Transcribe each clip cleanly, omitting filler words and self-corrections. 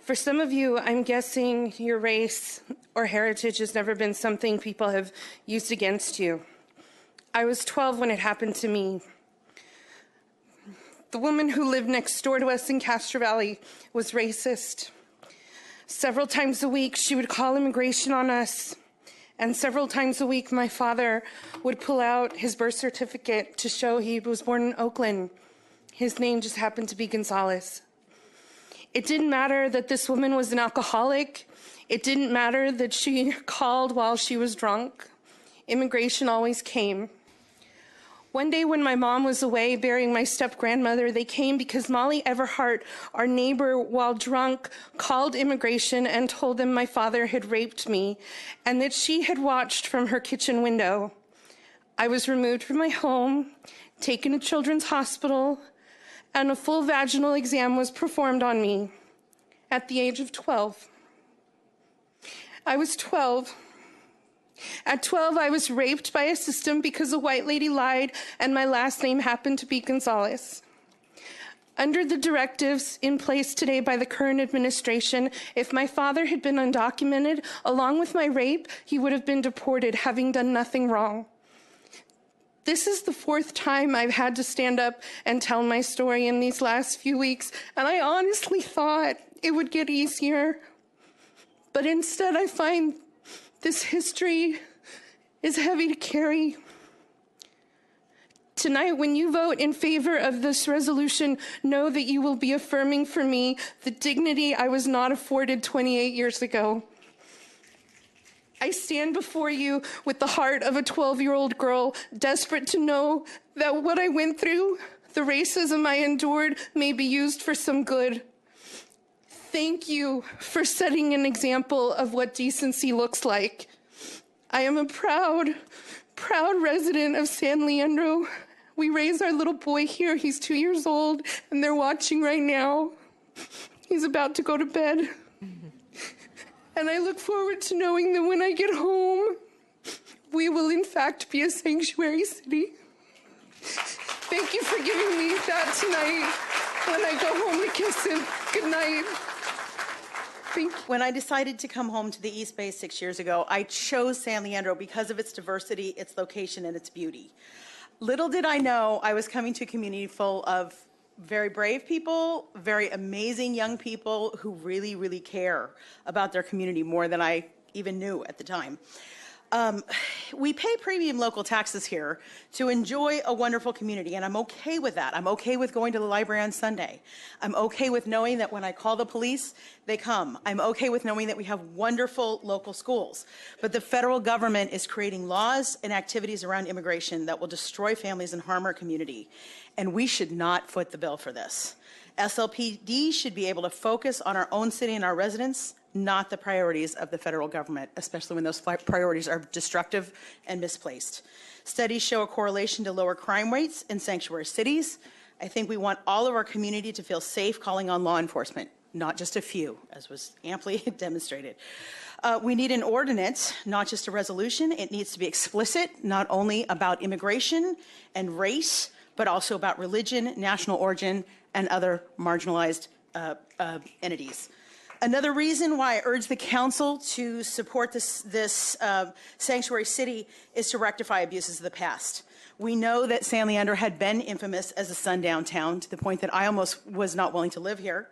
For some of you, I'm guessing your race or heritage has never been something people have used against you. I was 12 when it happened to me. The woman who lived next door to us in Castro Valley was racist. Several times a week, she would call immigration on us. And several times a week, my father would pull out his birth certificate to show he was born in Oakland. His name just happened to be Gonzalez. It didn't matter that this woman was an alcoholic. It didn't matter that she called while she was drunk. Immigration always came. One day when my mom was away burying my step-grandmother, they came because Molly Everhart, our neighbor, while drunk, called immigration and told them my father had raped me and that she had watched from her kitchen window. I was removed from my home, taken to Children's Hospital, and a full vaginal exam was performed on me at the age of 12. I was 12. At 12, I was raped by a system because a white lady lied and my last name happened to be Gonzalez. Under the directives in place today by the current administration, if my father had been undocumented, along with my rape, he would have been deported, having done nothing wrong. This is the fourth time I've had to stand up and tell my story in these last few weeks, and I honestly thought it would get easier. But instead, I find this history is heavy to carry. Tonight, when you vote in favor of this resolution, know that you will be affirming for me the dignity I was not afforded 28 years ago. I stand before you with the heart of a 12-year-old girl, desperate to know that what I went through, the racism I endured, may be used for some good. Thank you for setting an example of what decency looks like. I am a proud resident of San Leandro. We raised our little boy here. He's 2 years old, and they're watching right now. He's about to go to bed. And I look forward to knowing that when I get home, we will in fact be a sanctuary city. Thank you for giving me that tonight when I go home to kiss him. Good night. Thank you. When I decided to come home to the East Bay 6 years ago, I chose San Leandro because of its diversity, its location, and its beauty. Little did I know I was coming to a community full of very brave people, very amazing young people who really, really care about their community more than I even knew at the time. We pay premium local taxes here to enjoy a wonderful community, and I'm okay with that. I'm okay with going to the library on Sunday. I'm okay with knowing that when I call the police, they come. I'm okay with knowing that we have wonderful local schools. But the federal government is creating laws and activities around immigration that will destroy families and harm our community, and we should not foot the bill for this. SLPD should be able to focus on our own city and our residents, not the priorities of the federal government, especially when those priorities are destructive and misplaced. Studies show a correlation to lower crime rates in sanctuary cities. I think we want all of our community to feel safe calling on law enforcement, not just a few, as was amply demonstrated. We need an ordinance, not just a resolution. It needs to be explicit, not only about immigration and race, but also about religion, national origin, and other marginalized entities. Another reason why I urge the council to support this sanctuary city is to rectify abuses of the past. We know that San Leandro had been infamous as a sundown town to the point that I almost was not willing to live here.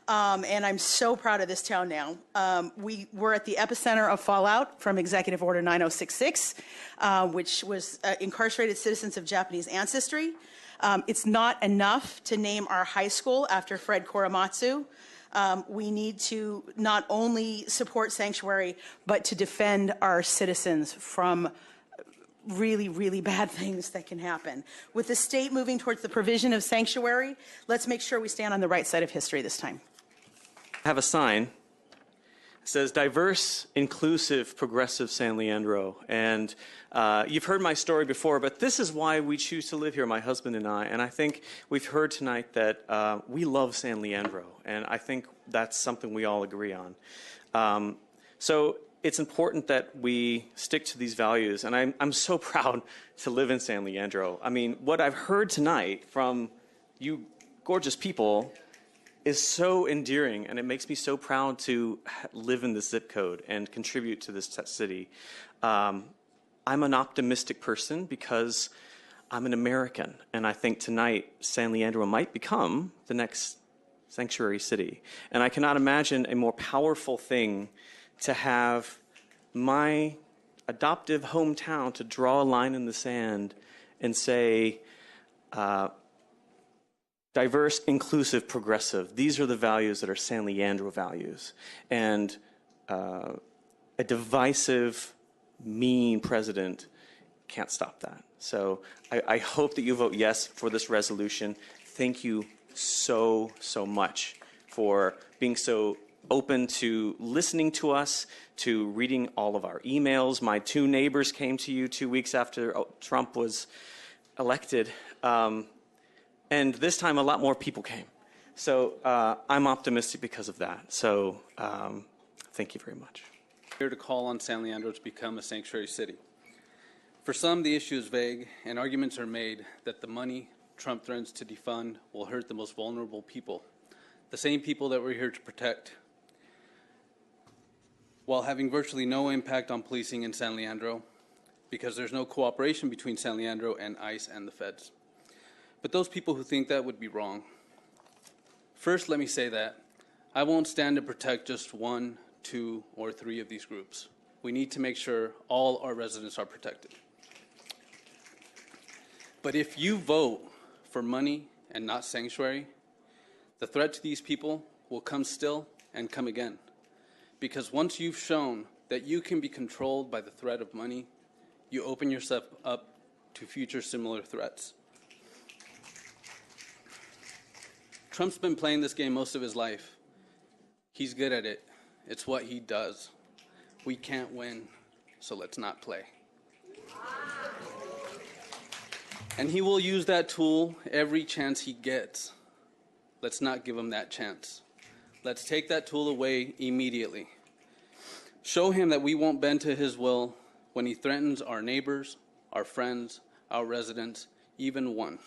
And I'm so proud of this town now. We were at the epicenter of fallout from Executive Order 9066, which was incarcerated citizens of Japanese ancestry. It's not enough to name our high school after Fred Korematsu. We need to not only support sanctuary, but to defend our citizens from really, really bad things that can happen. With the state moving towards the provision of sanctuary, let's make sure we stand on the right side of history this time. I have a sign. It says diverse, inclusive, progressive San Leandro. And you've heard my story before, but this is why we choose to live here, my husband and I. And I think we've heard tonight that we love San Leandro. And I think that's something we all agree on. So it's important that we stick to these values. And I'm so proud to live in San Leandro. I mean, what I've heard tonight from you gorgeous people is so endearing, and it makes me so proud to live in this zip code and contribute to this city. I'm an optimistic person because I'm an American, and I think tonight San Leandro might become the next sanctuary city. And I cannot imagine a more powerful thing to have my adoptive hometown to draw a line in the sand and say, diverse, inclusive, progressive. These are the values that are San Leandro values. And a divisive, mean president can't stop that. So I hope that you vote yes for this resolution. Thank you so, so much for being so open to listening to us, to reading all of our emails. My 2 neighbors came to you 2 weeks after Trump was elected. And this time, a lot more people came. So I'm optimistic because of that. So thank you very much. Here to call on San Leandro to become a sanctuary city. For some, the issue is vague, and arguments are made that the money Trump threatens to defund will hurt the most vulnerable people, the same people that we're here to protect, while having virtually no impact on policing in San Leandro, because there's no cooperation between San Leandro and ICE and the feds. But those people who think that would be wrong. First, let me say that I won't stand to protect just 1, 2, or 3 of these groups. We need to make sure all our residents are protected. But if you vote for money and not sanctuary, the threat to these people will come still and come again. Because once you've shown that you can be controlled by the threat of money, you open yourself up to future similar threats. Trump's been playing this game most of his life. He's good at it. It's what he does. We can't win, so let's not play. And he will use that tool every chance he gets. Let's not give him that chance. Let's take that tool away immediately. Show him that we won't bend to his will when he threatens our neighbors, our friends, our residents, even one.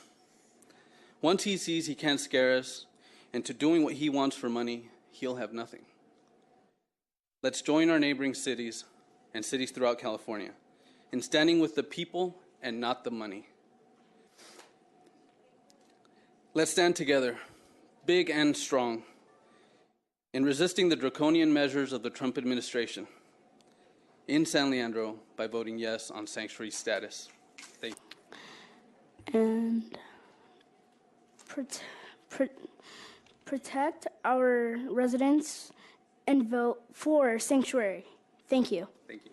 Once he sees he can't scare us into doing what he wants for money, he'll have nothing. Let's join our neighboring cities and cities throughout California in standing with the people and not the money. Let's stand together, big and strong, in resisting the draconian measures of the Trump administration in San Leandro by voting yes on sanctuary status. Thank you. And protect our residents and vote for sanctuary. Thank you. Thank you.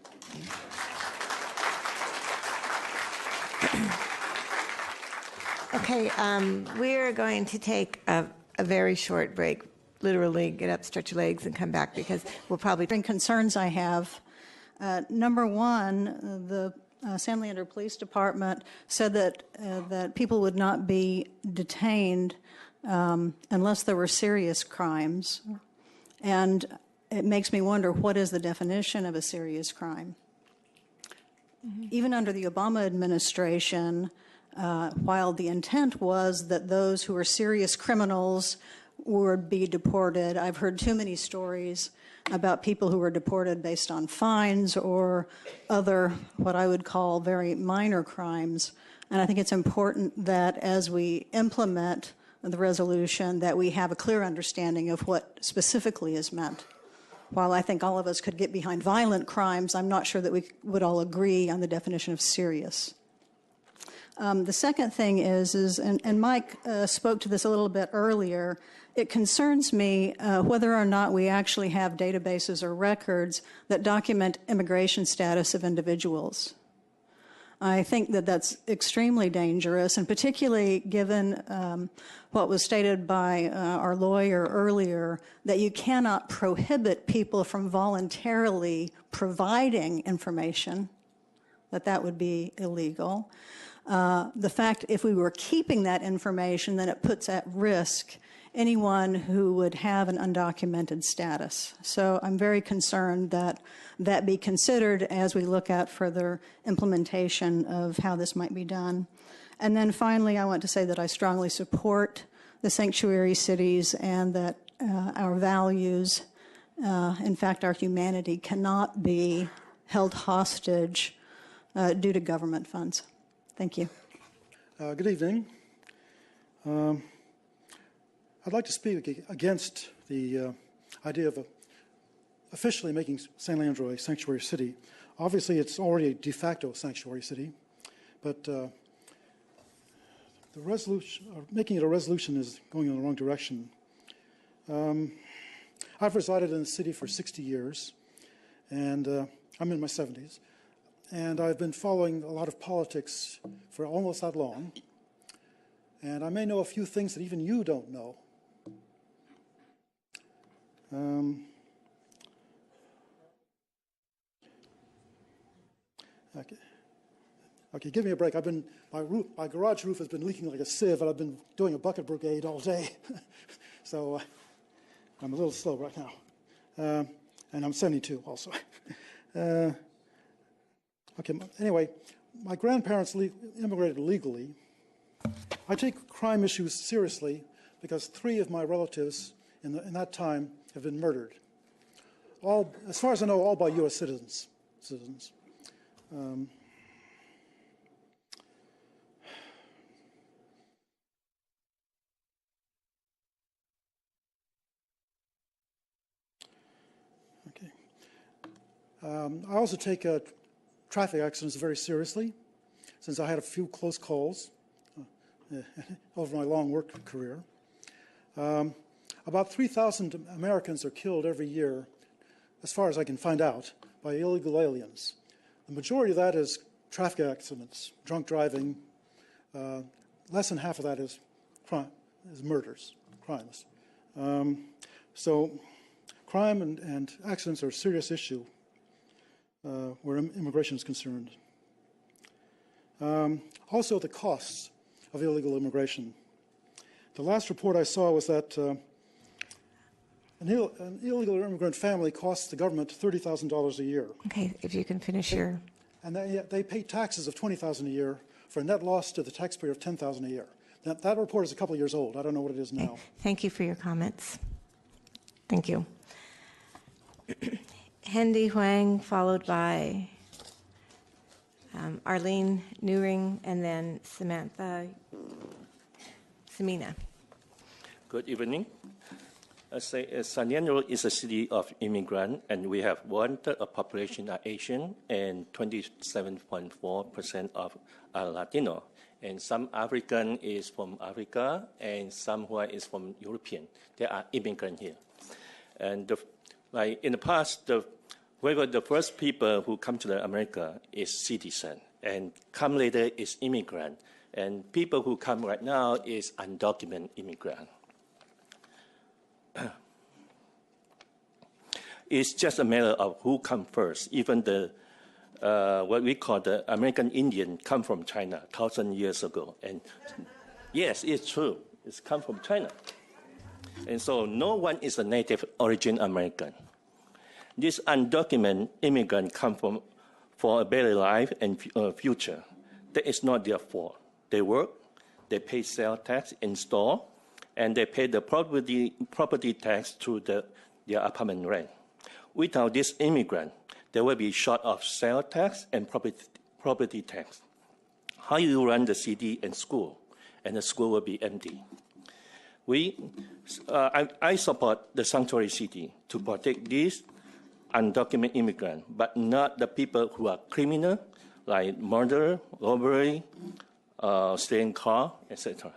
Okay, we're going to take a very short break, literally get up, stretch your legs, and come back because we'll probably... Concerns I have. Number one, the San Leandro Police Department said that people would not be detained unless there were serious crimes. And it makes me wonder, what is the definition of a serious crime? Mm-hmm. Even under the Obama administration, while the intent was that those who were serious criminals would be deported, I've heard too many stories about people who were deported based on fines or other, what I would call very minor crimes. And I think it's important that as we implement the resolution that we have a clear understanding of what specifically is meant. While I think all of us could get behind violent crimes, I'm not sure that we would all agree on the definition of serious. The second thing is and Mike spoke to this a little bit earlier, it concerns me whether or not we actually have databases or records that document immigration status of individuals. I think that that's extremely dangerous, and particularly given what was stated by our lawyer earlier, that you cannot prohibit people from voluntarily providing information, that would be illegal. The fact if we were keeping that information, then it puts at risk anyone who would have an undocumented status. So I'm very concerned that that be considered as we look at further implementation of how this might be done. And then finally, I want to say that I strongly support the sanctuary cities and that our values, in fact, our humanity, cannot be held hostage due to government funds. Thank you. Good evening. I'd like to speak against the idea of officially making San Leandro a sanctuary city. Obviously, it's already a de facto sanctuary city, but the resolution, or making it a resolution, is going in the wrong direction. I've resided in the city for 60 years, and I'm in my 70s, and I've been following a lot of politics for almost that long, and I may know a few things that even you don't know. Okay, give me a break. My garage roof has been leaking like a sieve, and I've been doing a bucket brigade all day. So I'm a little slow right now. And I'm 72 also. Okay, anyway, my grandparents immigrated legally. I take crime issues seriously because 3 of my relatives in that time have been murdered. All, as far as I know, all by U.S. citizens. Okay. I also take traffic accidents very seriously, since I had a few close calls over my long work career. About 3,000 Americans are killed every year, as far as I can find out, by illegal aliens. The majority of that is traffic accidents, drunk driving. Less than half of that is murders, crimes. So crime and accidents are a serious issue where immigration is concerned. Also, the costs of illegal immigration. The last report I saw was that an illegal immigrant family costs the government $30,000 a year. Okay, if you can finish your... And they pay taxes of $20,000 a year for a net loss to the taxpayer of $10,000 a year. That report is a couple of years old. I don't know what it is now. Okay. Thank you for your comments. Thank you. Hendy Huang, followed by Arlene Newring, and then Samantha Samina. Good evening. I say San Leandro is a city of immigrants, and we have 1/3 of population are Asian and 27.4% of are Latino. And some African is from Africa, and some who is from European. They are immigrants here. And like in the past, the first people who come to America is citizen, and come later is immigrant. And people who come right now is undocumented immigrant. It's just a matter of who comes first. Even the what we call the American Indian come from China 1,000 years ago. And yes, it's true. It's come from China. And so no one is a native origin American. These undocumented immigrants come from for a better life and future. That is not their fault. They work, they pay sales tax in store, and they pay the property tax through their apartment rent. Without this immigrant, they will be short of sales tax and property tax. How you run the city and school, and the school will be empty. I support the sanctuary city to protect these undocumented immigrants, but not the people who are criminal, like murder, robbery, stealing car, etc.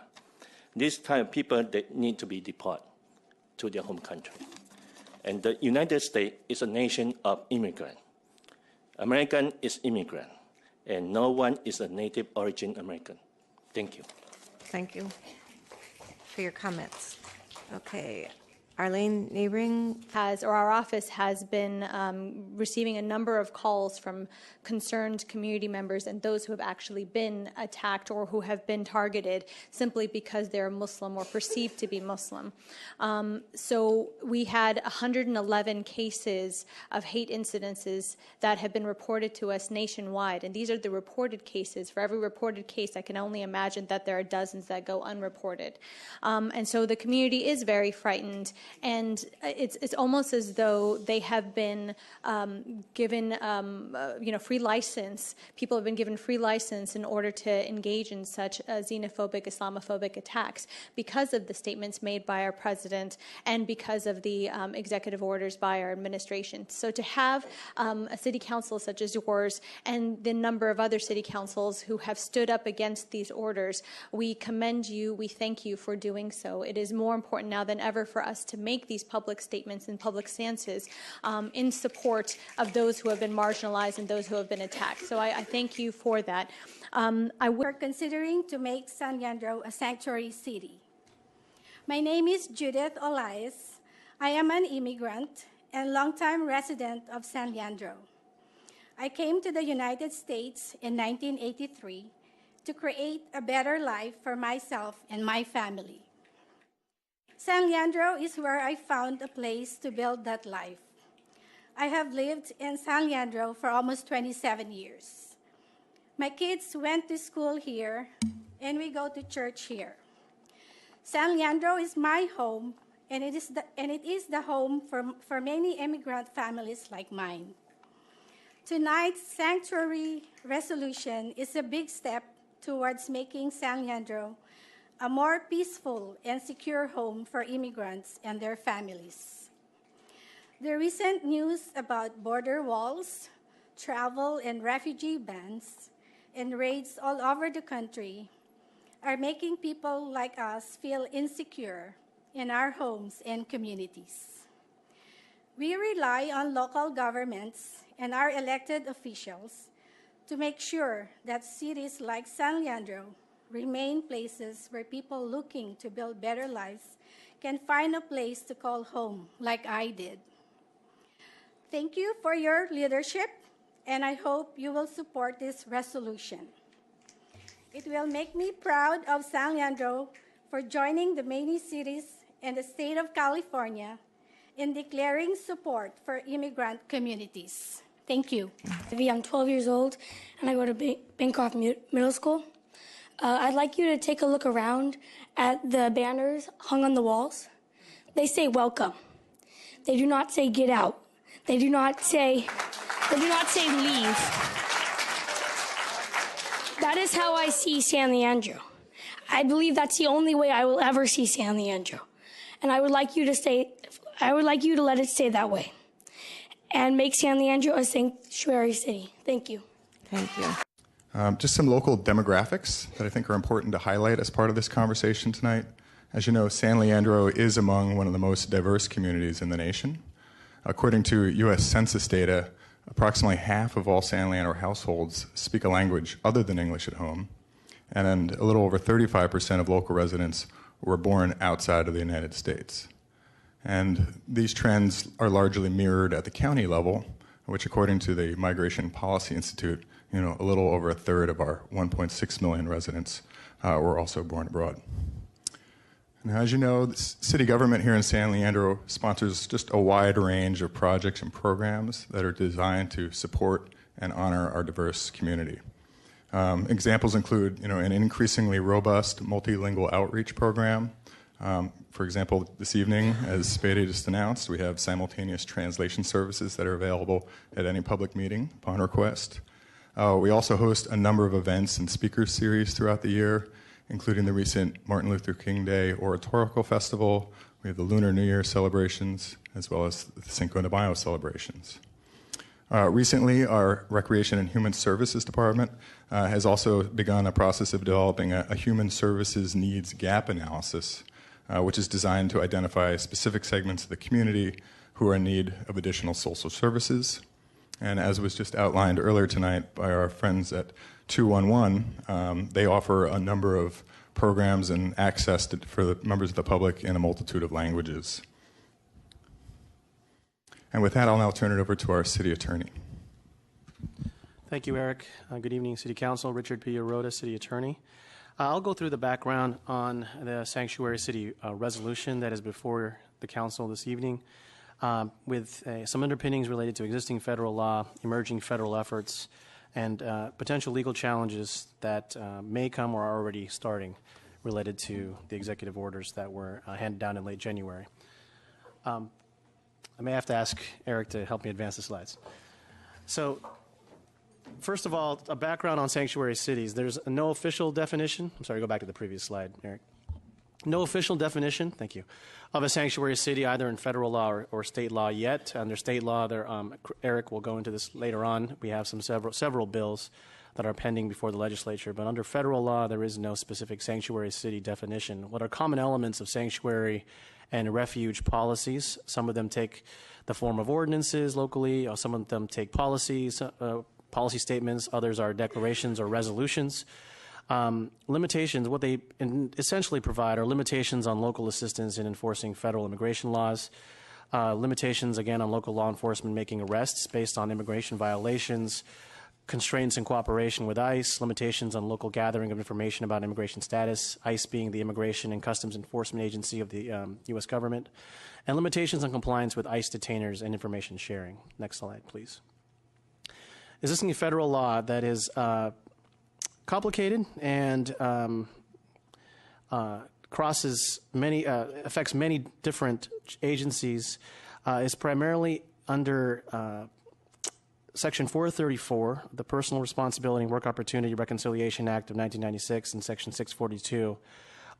These type of people, they need to be deported to their home country. And the United States is a nation of immigrants. American is immigrant, and no one is a native origin American. Thank you. Thank you for your comments. Okay, Arlene Neighboring. Our office has been receiving a number of calls from concerned community members and those who have actually been attacked or who have been targeted simply because they're Muslim or perceived to be Muslim. So we had 111 cases of hate incidences that have been reported to us nationwide, and these are the reported cases. For every reported case, I can only imagine that there are dozens that go unreported. And so the community is very frightened. And it's almost as though they have been given, free license. People have been given free license in order to engage in such xenophobic, Islamophobic attacks because of the statements made by our president and because of the executive orders by our administration. So to have a city council such as yours and the number of other city councils who have stood up against these orders, we commend you. We thank you for doing so. It is more important now than ever for us to make these public statements and public stances in support of those who have been marginalized and those who have been attacked. So I thank you for that. We're considering to make San Leandro a sanctuary city. My name is Judith Olias. I am an immigrant and longtime resident of San Leandro. I came to the United States in 1983 to create a better life for myself and my family. San Leandro is where I found a place to build that life. I have lived in San Leandro for almost 27 years. My kids went to school here, and we go to church here. San Leandro is my home, and it is the home for many immigrant families like mine. Tonight's sanctuary resolution is a big step towards making San Leandro a more peaceful and secure home for immigrants and their families. The recent news about border walls, travel and refugee bans, and raids all over the country are making people like us feel insecure in our homes and communities. We rely on local governments and our elected officials to make sure that cities like San Leandro remain places where people looking to build better lives can find a place to call home, like I did. Thank you for your leadership, and I hope you will support this resolution. It will make me proud of San Leandro for joining the many cities in the state of California in declaring support for immigrant communities. Thank you. I'm 12 years old, and I go to Bancroft Middle School. I'd like you to take a look around at the banners hung on the walls. They say welcome. They do not say get out. They do not say leave. That is how I see San Leandro. I believe that's the only way I will ever see San Leandro. And I would like you to let it stay that way and make San Leandro a sanctuary city. Thank you. Thank you. Just some local demographics that I think are important to highlight as part of this conversation tonight. As you know, San Leandro is among one of the most diverse communities in the nation. According to U.S. Census data, approximately half of all San Leandro households speak a language other than English at home, and a little over 35% of local residents were born outside of the United States. And these trends are largely mirrored at the county level, which according to the Migration Policy Institute, a little over a third of our 1.6 million residents were also born abroad. Now, as you know, the city government here in San Leandro sponsors just a wide range of projects and programs that are designed to support and honor our diverse community. Examples include, an increasingly robust multilingual outreach program. For example, this evening, as Spade just announced, we have simultaneous translation services that are available at any public meeting upon request. We also host a number of events and speaker series throughout the year, including the recent Martin Luther King Day Oratorical Festival. We have the Lunar New Year celebrations, as well as the Cinco de Mayo celebrations. Recently, our Recreation and Human Services Department has also begun a process of developing a human services needs gap analysis, which is designed to identify specific segments of the community who are in need of additional social services. And as was just outlined earlier tonight by our friends at 211, they offer a number of programs and access for the members of the public in a multitude of languages. And with that, I'll now turn it over to our city attorney. Thank you, Eric. Good evening, City Council. Richard P. Arota, City Attorney. I'll go through the background on the Sanctuary City resolution that is before the Council this evening, with some underpinnings related to existing federal law, emerging federal efforts, and potential legal challenges that may come or are already starting related to the executive orders that were handed down in late January. I may have to ask Eric to help me advance the slides. So, first of all, a background on sanctuary cities. There's no official definition. I'm sorry, go back to the previous slide, Eric. No official definition, thank you, of a sanctuary city either in federal law or state law yet. Under state law, Eric will go into this later on. We have several bills that are pending before the legislature. But under federal law, there is no specific sanctuary city definition. What are common elements of sanctuary and refuge policies? Some of them take the form of ordinances locally, or some of them take policies, policy statements, others are declarations or resolutions. Limitations, what they essentially provide are limitations on local assistance in enforcing federal immigration laws, limitations, again, on local law enforcement making arrests based on immigration violations, constraints in cooperation with ICE, limitations on local gathering of information about immigration status, ICE being the Immigration and Customs Enforcement Agency of the U.S. government, and limitations on compliance with ICE detainers and information sharing. Next slide, please. Existing federal law that is complicated and affects many different agencies is primarily under Section 434, the Personal Responsibility and Work Opportunity Reconciliation Act of 1996, and Section 642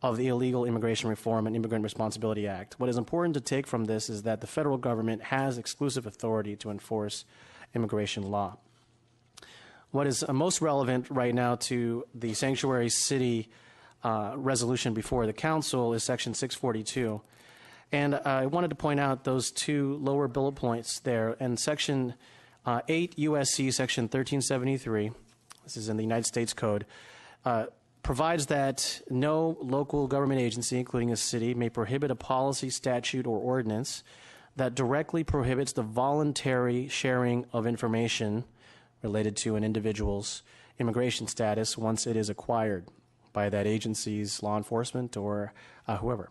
of the Illegal Immigration Reform and Immigrant Responsibility Act. What is important to take from this is that the federal government has exclusive authority to enforce immigration law. What is most relevant right now to the sanctuary city resolution before the council is Section 642. And I wanted to point out those two lower bullet points there. And Section 8 U.S.C. Section 1373, this is in the United States Code, provides that no local government agency, including a city, may prohibit a policy, statute, or ordinance that directly prohibits the voluntary sharing of information related to an individual's immigration status once it is acquired by that agency's law enforcement or whoever.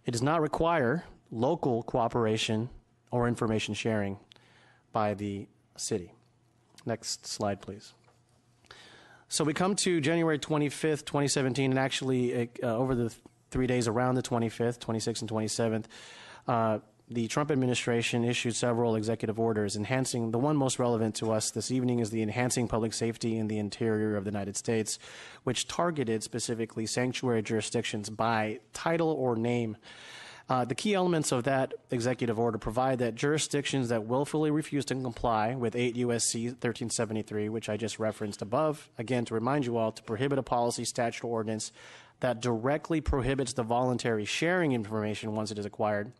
It does not require local cooperation or information sharing by the city. Next slide, please. So we come to January 25th, 2017, and actually over the 3 days around the 25th, 26th, and 27th, the Trump administration issued several executive orders enhancing. The one most relevant to us this evening is the Enhancing Public Safety in the Interior of the United States, which targeted specifically sanctuary jurisdictions by title or name. The key elements of that executive order provide that jurisdictions that willfully refuse to comply with 8 U.S.C. 1373, which I just referenced above, again, to remind you all, to prohibit a policy, statute, or ordinance that directly prohibits the voluntary sharing information once it is acquired,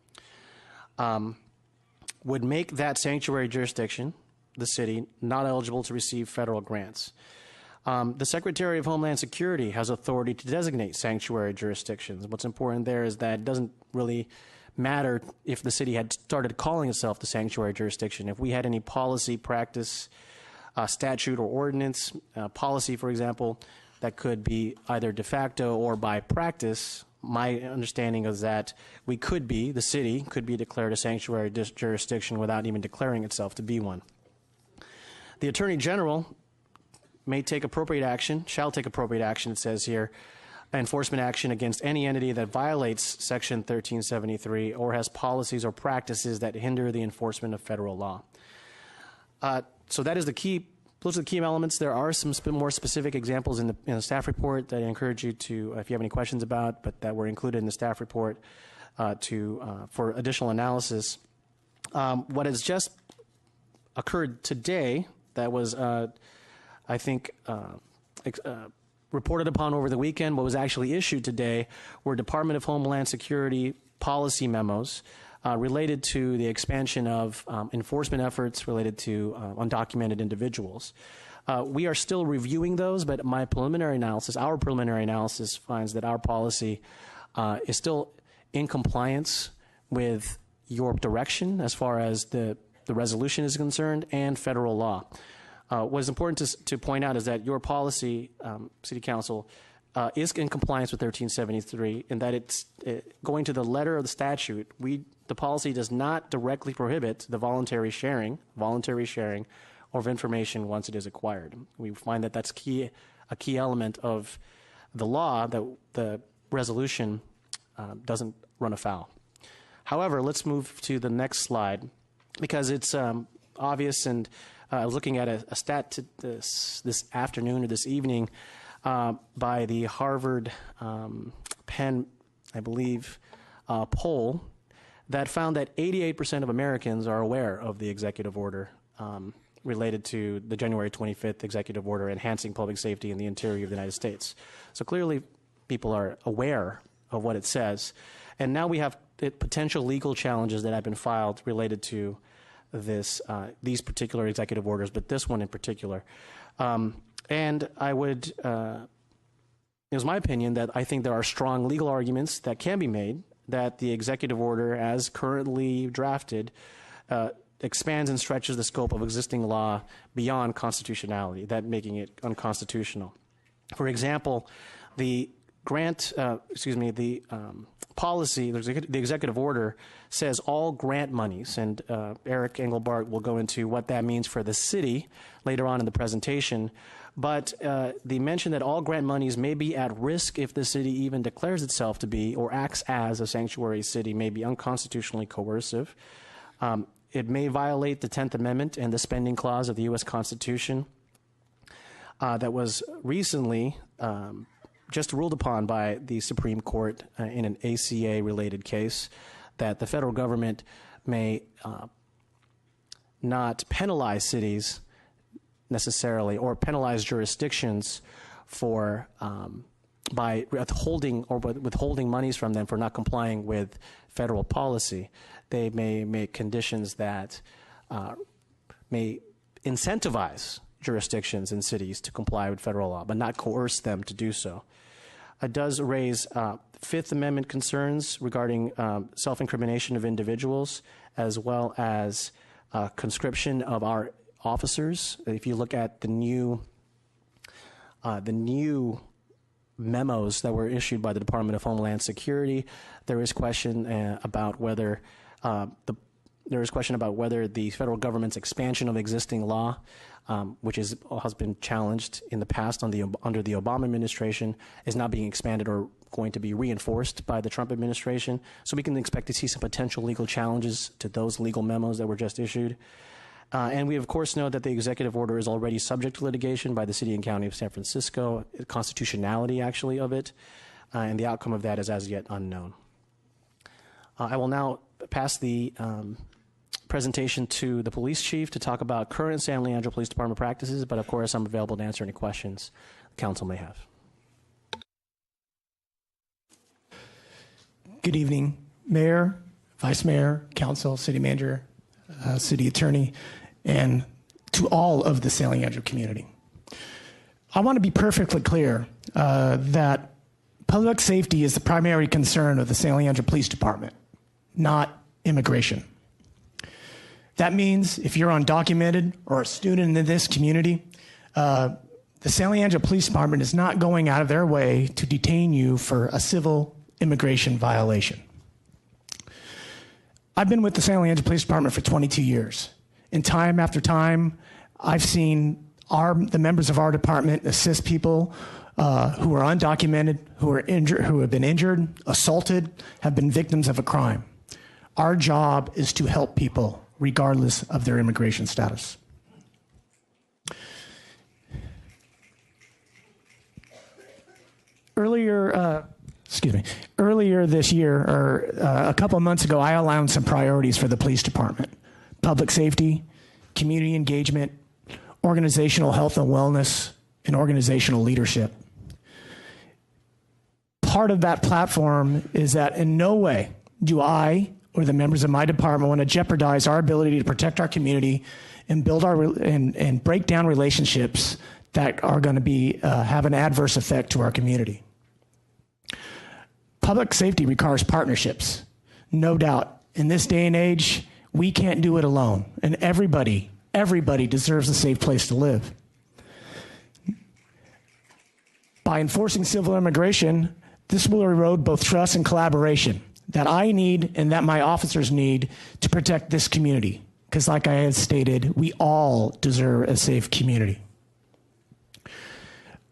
would make that sanctuary jurisdiction, the city, not eligible to receive federal grants. The Secretary of Homeland Security has authority to designate sanctuary jurisdictions. What's important there is that it doesn't really matter if the city had started calling itself the sanctuary jurisdiction. If we had any policy, practice, statute, or ordinance, policy, for example, that could be either de facto or by practice, my understanding is that we could be, the city could be declared a sanctuary jurisdiction without even declaring itself to be one. The Attorney General may take appropriate action, shall take appropriate action, it says here, enforcement action against any entity that violates Section 1373 or has policies or practices that hinder the enforcement of federal law. So that is the key. Those are the key elements. There are some more specific examples in the staff report that I encourage you to, if you have any questions about, but that were included in the staff report for additional analysis. What has just occurred today that was, I think, reported upon over the weekend, what was actually issued today were Department of Homeland Security policy memos related to the expansion of enforcement efforts related to undocumented individuals. We are still reviewing those, but my preliminary analysis, our preliminary analysis, finds that our policy is still in compliance with your direction as far as the the resolution is concerned and federal law. What is important to point out is that your policy, City Council, is in compliance with 1373 in that it's going to the letter of the statute. The policy does not directly prohibit the voluntary sharing of information once it is acquired. We find that that's a key element of the law that the resolution doesn't run afoul. However, let's move to the next slide because it's obvious, and I was looking at a stat this afternoon or this evening by the Harvard Penn, I believe, poll that found that 88% of Americans are aware of the executive order related to the January 25th executive order enhancing public safety in the interior of the United States. So clearly people are aware of what it says. And now we have potential legal challenges that have been filed related to these particular executive orders, but this one in particular. And I would, it was my opinion that I think there are strong legal arguments that can be made that the executive order as currently drafted expands and stretches the scope of existing law beyond constitutionality, that making it unconstitutional. For example, the policy, the executive order says all grant monies, and Eric Engelbart will go into what that means for the city later on in the presentation, but the mention that all grant monies may be at risk if the city even declares itself to be or acts as a sanctuary city may be unconstitutionally coercive. It may violate the 10th Amendment and the spending clause of the U.S. Constitution that was recently just ruled upon by the Supreme Court in an ACA-related case that the federal government may not penalize cities necessarily or penalize jurisdictions for by withholding monies from them for not complying with federal policy. They may make conditions that may incentivize jurisdictions and cities to comply with federal law, but not coerce them to do so. It does raise Fifth Amendment concerns regarding self-incrimination of individuals, as well as conscription of our officers. If you look at the new memos that were issued by the Department of Homeland Security, there is question about whether the federal government's expansion of existing law, which has been challenged in the past under the Obama administration, is not being expanded or going to be reinforced by the Trump administration. So we can expect to see some potential legal challenges to those legal memos that were just issued. And we, of course, know that the executive order is already subject to litigation by the City and County of San Francisco, the constitutionality, actually, of it, and the outcome of that is as yet unknown. I will now pass the presentation to the police chief to talk about current San Leandro Police Department practices, but of course I'm available to answer any questions the council may have. Good evening, Mayor, Vice Mayor, Council, City Manager, City Attorney, and to all of the San Leandro community. I want to be perfectly clear that public safety is the primary concern of the San Leandro Police Department, not immigration. That means if you're undocumented or a student in this community, the San Leandro Police Department is not going out of their way to detain you for a civil immigration violation. I've been with the San Leandro Police Department for 22 years. And time after time, I've seen the members of our department assist people who are undocumented, who are injured, who have been injured, assaulted, have been victims of a crime. Our job is to help people regardless of their immigration status. Earlier this year, or a couple of months ago, I outlined some priorities for the police department: public safety, community engagement, organizational health and wellness, and organizational leadership. Part of that platform is that in no way do I or the members of my department want to jeopardize our ability to protect our community and build and break down relationships that are going to be have an adverse effect to our community. Public safety requires partnerships. No doubt, in this day and age, We can't do it alone, and everybody deserves a safe place to live. By enforcing civil immigration, this will erode both trust and collaboration that I need and that my officers need to protect this community. Because like I had stated, we all deserve a safe community.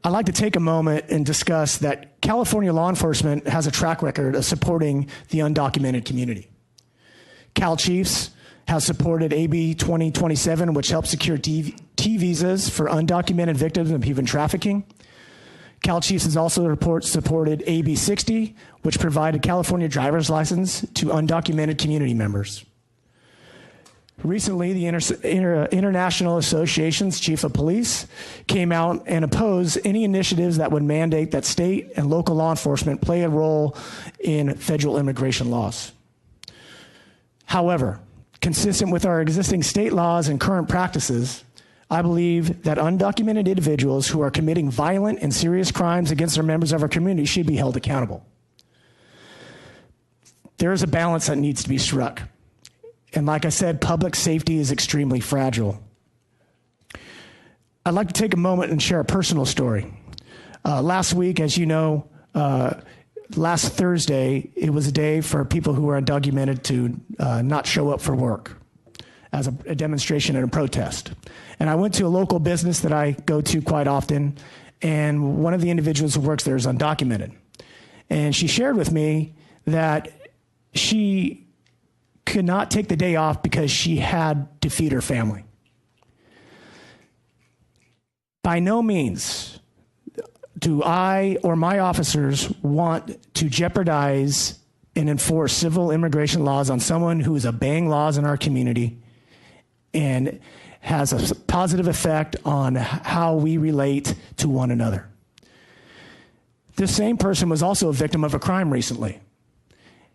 I'd like to take a moment and discuss that California law enforcement has a track record of supporting the undocumented community. Cal Chiefs has supported AB 2027, which helps secure T visas for undocumented victims of human trafficking. Cal Chiefs has also supported AB 60, which provided California driver's license to undocumented community members. Recently, the International Association's Chief of Police came out and opposed any initiatives that would mandate that state and local law enforcement play a role in federal immigration laws. However, consistent with our existing state laws and current practices, I believe that undocumented individuals who are committing violent and serious crimes against the members of our community should be held accountable. There is a balance that needs to be struck. And like I said, public safety is extremely fragile. I'd like to take a moment and share a personal story. Last week, as you know, last Thursday, it was a day for people who were undocumented to not show up for work as a demonstration and a protest. And I went to a local business that I go to quite often, and one of the individuals who works there is undocumented. And she shared with me that she could not take the day off because she had to feed her family. By no means do I or my officers want to jeopardize and enforce civil immigration laws on someone who is obeying laws in our community and has a positive effect on how we relate to one another. This same person was also a victim of a crime recently.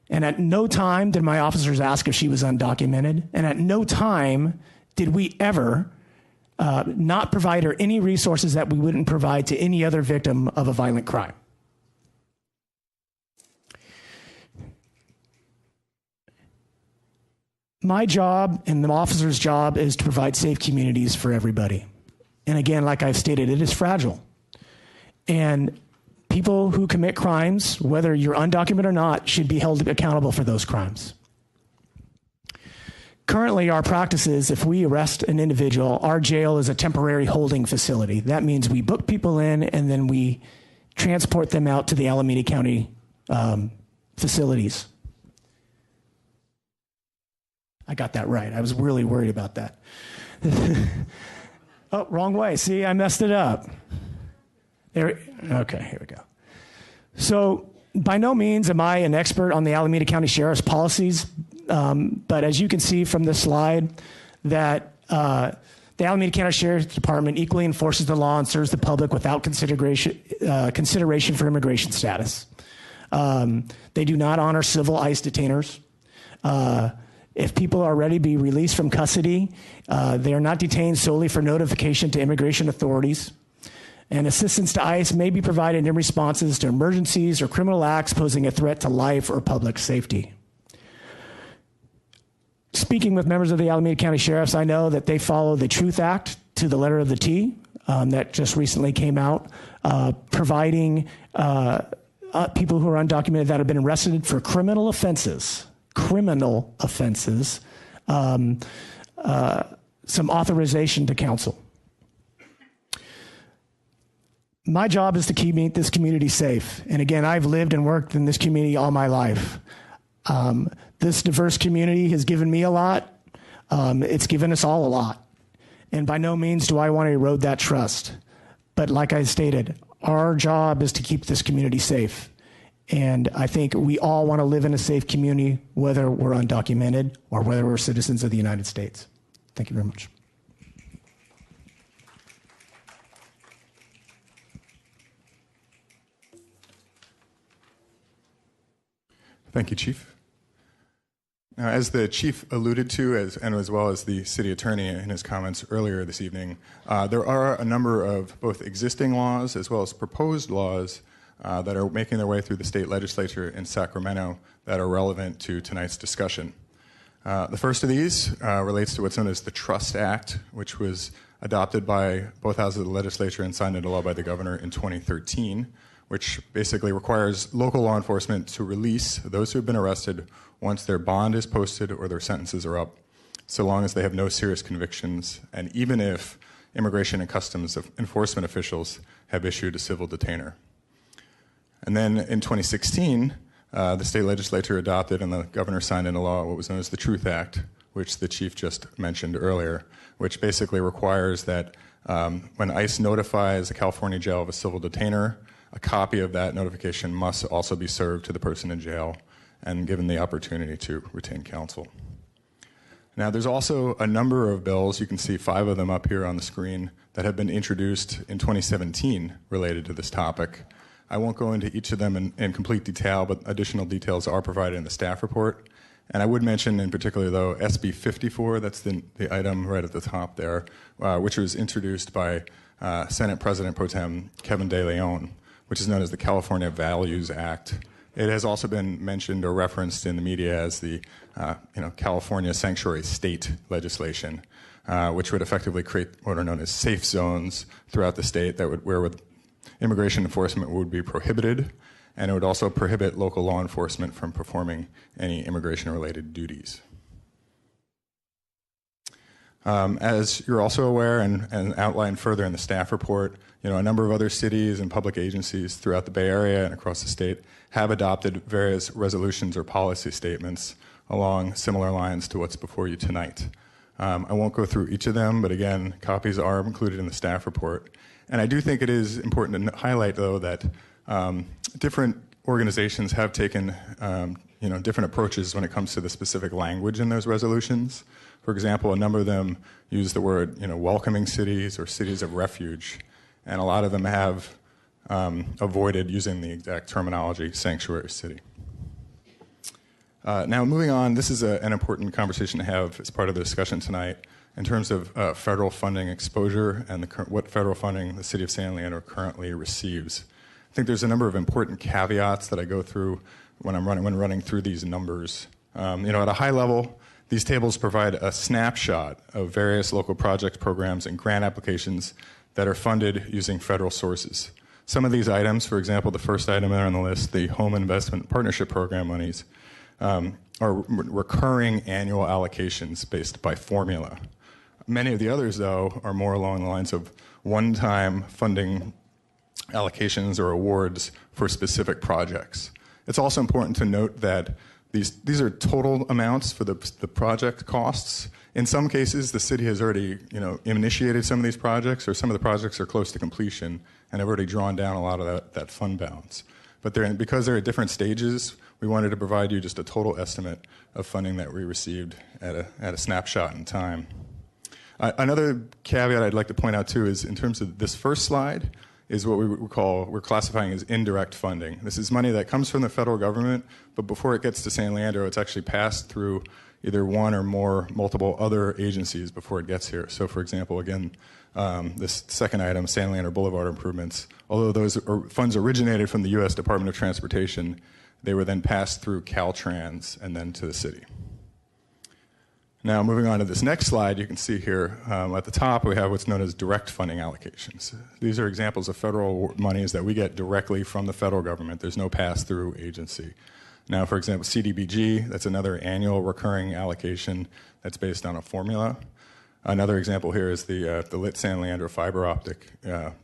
And at no time did my officers ask if she was undocumented. And at no time did we ever not provide her any resources that we wouldn't provide to any other victim of a violent crime. My job and the officer's job is to provide safe communities for everybody. And again, like I've stated, it is fragile. And people who commit crimes, whether you're undocumented or not, should be held accountable for those crimes. Currently, our practice is if we arrest an individual, our jail is a temporary holding facility. That means we book people in and then we transport them out to the Alameda County facilities. I got that right. I was really worried about that. Oh, wrong way. See, I messed it up. Okay, here we go. So by no means am I an expert on the Alameda County Sheriff's policies, but as you can see from this slide, that the Alameda County Sheriff's Department equally enforces the law and serves the public without consideration for immigration status. They do not honor civil ICE detainers. If people are ready to be released from custody, they are not detained solely for notification to immigration authorities. And assistance to ICE may be provided in responses to emergencies or criminal acts posing a threat to life or public safety. Speaking with members of the Alameda County Sheriffs, I know that they follow the Truth Act to the letter of the T that just recently came out, providing people who are undocumented that have been arrested for criminal offenses, some authorization to counsel. My job is to keep this community safe. And again, I've lived and worked in this community all my life. This diverse community has given me a lot. It's given us all a lot. And by no means do I want to erode that trust. But like I stated, our job is to keep this community safe. And I think we all want to live in a safe community, whether we're undocumented or whether we're citizens of the United States. Thank you very much. Thank you, Chief. Now, as the Chief alluded to, and as well as the City Attorney in his comments earlier this evening, there are a number of both existing laws as well as proposed laws that are making their way through the state legislature in Sacramento that are relevant to tonight's discussion. The first of these relates to what's known as the Trust Act, which was adopted by both houses of the legislature and signed into law by the governor in 2013, which basically requires local law enforcement to release those who have been arrested once their bond is posted or their sentences are up, so long as they have no serious convictions, and even if immigration and customs enforcement officials have issued a civil detainer. And then in 2016, the state legislature adopted and the governor signed into law what was known as the Truth Act, which the chief just mentioned earlier, which basically requires that when ICE notifies a California jail of a civil detainer, a copy of that notification must also be served to the person in jail and given the opportunity to retain counsel. Now, there's also a number of bills, you can see 5 of them up here on the screen, that have been introduced in 2017 related to this topic. I won't go into each of them in complete detail, but additional details are provided in the staff report. And I would mention in particular, though, SB 54, that's the item right at the top there, which was introduced by Senate President Pro Tem Kevin De Leon, which is known as the California Values Act. It has also been mentioned or referenced in the media as the California Sanctuary State legislation, which would effectively create what are known as safe zones throughout the state where immigration enforcement would be prohibited, and it would also prohibit local law enforcement from performing any immigration-related duties. As you're also aware and outlined further in the staff report, a number of other cities and public agencies throughout the Bay Area and across the state have adopted various resolutions or policy statements along similar lines to what's before you tonight. I won't go through each of them, but again, copies are included in the staff report. And I do think it is important to highlight, though, that different organizations have taken different approaches when it comes to the specific language in those resolutions. For example, a number of them use the word welcoming cities or cities of refuge, and a lot of them have avoided using the exact terminology sanctuary city. Now, moving on, this is an important conversation to have as part of the discussion tonight in terms of federal funding exposure and what federal funding the city of San Leandro currently receives. I think there's a number of important caveats that I go through when running through these numbers. At a high level, these tables provide a snapshot of various local project programs and grant applications that are funded using federal sources. Some of these items, for example, the first item there on the list, the Home Investment Partnership Program monies, are recurring annual allocations based by formula. Many of the others, though, are more along the lines of one-time funding allocations or awards for specific projects. It's also important to note that these are total amounts for the project costs. In some cases, the city has already initiated some of these projects, or some of the projects are close to completion and have already drawn down a lot of that fund balance. But because they're at different stages, we wanted to provide you just a total estimate of funding that we received at a snapshot in time. Another caveat I'd like to point out too is in terms of this first slide is what we're classifying as indirect funding. This is money that comes from the federal government, but before it gets to San Leandro, it's actually passed through either one or multiple other agencies before it gets here. So, for example, again, this second item, San Leandro Boulevard improvements, although those funds originated from the U.S. Department of Transportation, they were then passed through Caltrans and then to the city. Now, moving on to this next slide, you can see here at the top we have what's known as direct funding allocations. These are examples of federal monies that we get directly from the federal government. There's no pass-through agency. Now, for example, CDBG, that's another annual recurring allocation that's based on a formula. Another example here is the Lit San Leandro fiber optic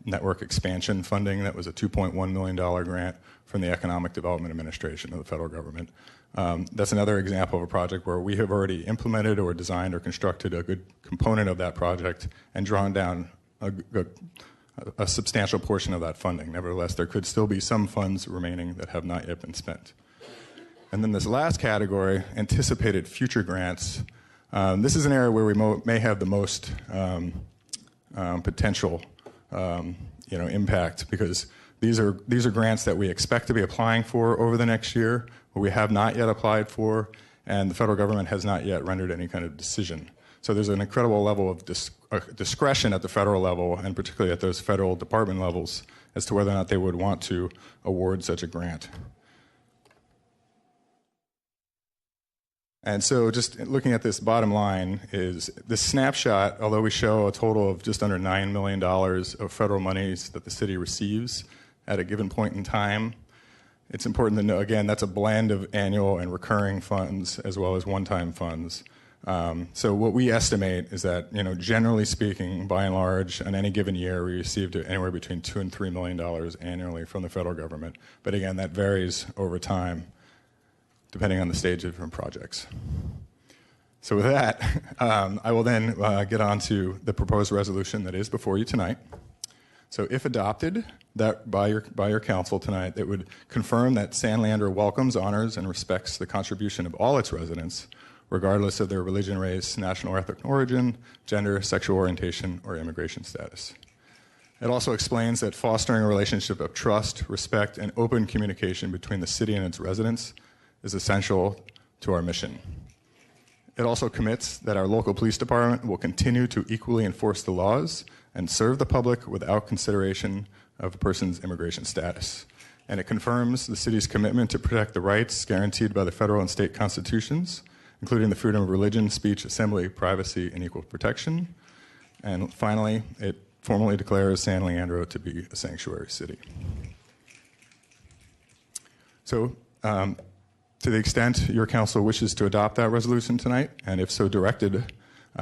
network expansion funding. That was a $2.1 million grant from the Economic Development Administration of the federal government. That's another example of a project where we have already implemented or designed or constructed a good component of that project and drawn down a substantial portion of that funding. Nevertheless, there could still be some funds remaining that have not yet been spent. And then this last category, anticipated future grants. This is an area where we may have the most potential impact, because these are grants that we expect to be applying for over the next year, but we have not yet applied for, and the federal government has not yet rendered any kind of decision. So there's an incredible level of discretion at the federal level, and particularly at those federal department levels, as to whether or not they would want to award such a grant. And so just looking at this bottom line is this snapshot, although we show a total of just under $9 million of federal monies that the city receives at a given point in time, it's important to know, again, that's a blend of annual and recurring funds as well as one-time funds. So what we estimate is that, generally speaking, by and large, on any given year, we received anywhere between $2 and $3 million annually from the federal government. But again, that varies over time, depending on the stage of different projects. So with that, I will then get on to the proposed resolution that is before you tonight. So if adopted that by your council tonight, it would confirm that San Leandro welcomes, honors, and respects the contribution of all its residents, regardless of their religion, race, national or ethnic origin, gender, sexual orientation, or immigration status. It also explains that fostering a relationship of trust, respect, and open communication between the city and its residents is essential to our mission. It also commits that our local police department will continue to equally enforce the laws and serve the public without consideration of a person's immigration status. And it confirms the city's commitment to protect the rights guaranteed by the federal and state constitutions, including the freedom of religion, speech, assembly, privacy, and equal protection. And finally, it formally declares San Leandro to be a sanctuary city. So, to the extent your council wishes to adopt that resolution tonight, and if so directed,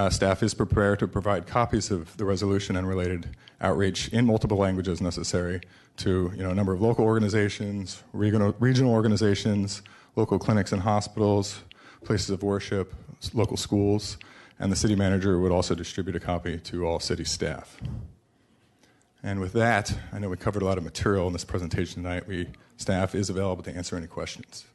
staff is prepared to provide copies of the resolution and related outreach in multiple languages necessary to a number of local organizations, regional organizations, local clinics and hospitals, places of worship, local schools, and the city manager would also distribute a copy to all city staff. And with that, I know we covered a lot of material in this presentation tonight. Staff is available to answer any questions.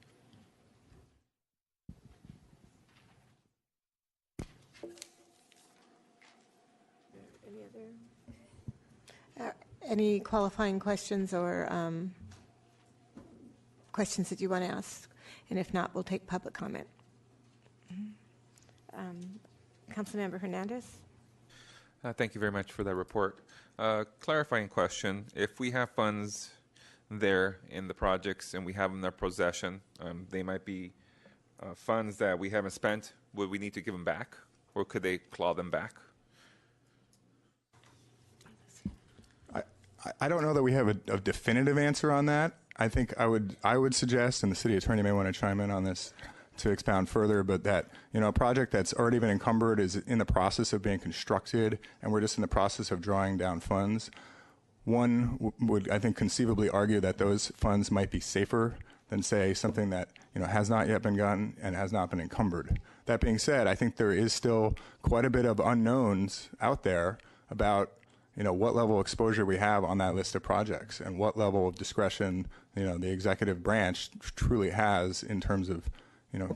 Any qualifying questions or questions that you want to ask? And if not, we'll take public comment. Councilmember Hernandez. Thank you very much for that report. Clarifying question, if we have funds there in the projects and we have them in their possession, they might be funds that we haven't spent, would we need to give them back, or could they claw them back? I don't know that we have a definitive answer on that. I think I would suggest, and the city attorney may want to chime in on this to expound further, but that a project that's already been encumbered is in the process of being constructed, and we're just in the process of drawing down funds. One would, I think, conceivably argue that those funds might be safer than, say, something that has not yet been done and has not been encumbered. That being said, I think there is still quite a bit of unknowns out there about what level of exposure we have on that list of projects and what level of discretion, the executive branch truly has in terms of,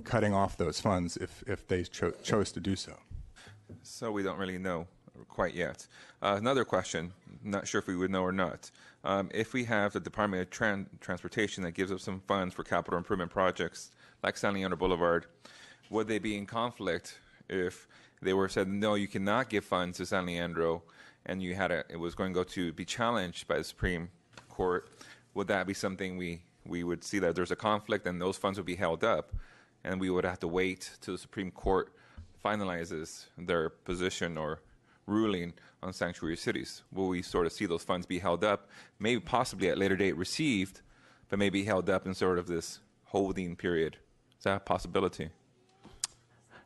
cutting off those funds if they chose to do so. So we don't really know quite yet. Another question, not sure if we would know or not. If we have the Department of Transportation that gives us some funds for capital improvement projects like San Leandro Boulevard, would they be in conflict if they were said, no, you cannot give funds to San Leandro, and it was going to be challenged by the Supreme Court? Would that be something we would see that there's a conflict and those funds would be held up, and we would have to wait till the Supreme Court finalizes their position or ruling on sanctuary cities? Will we sort of see those funds be held up, maybe possibly at a later date received, but maybe held up in sort of this holding period? Is that a possibility?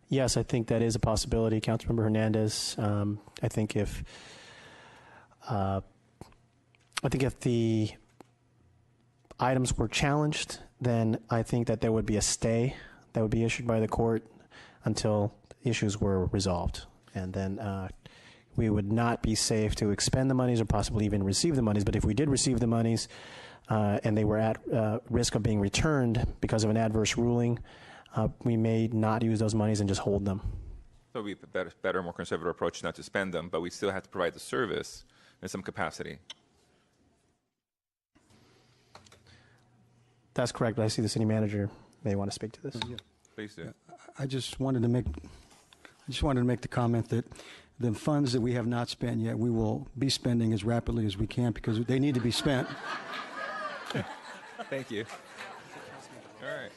Yes, I think that is a possibility, Councilmember Hernandez. I think if the items were challenged, then I think that there would be a stay that would be issued by the court until issues were resolved. And then we would not be safe to expend the monies or possibly even receive the monies. But if we did receive the monies and they were at risk of being returned because of an adverse ruling, we may not use those monies and just hold them. So it would be a better, more conservative approach not to spend them, but we still have to provide the service in some capacity. That's correct, but I see the city manager may want to speak to this. Yeah. Please do. I just wanted to make the comment that the funds that we have not spent yet, we will be spending as rapidly as we can because they need to be spent. Thank you. All right.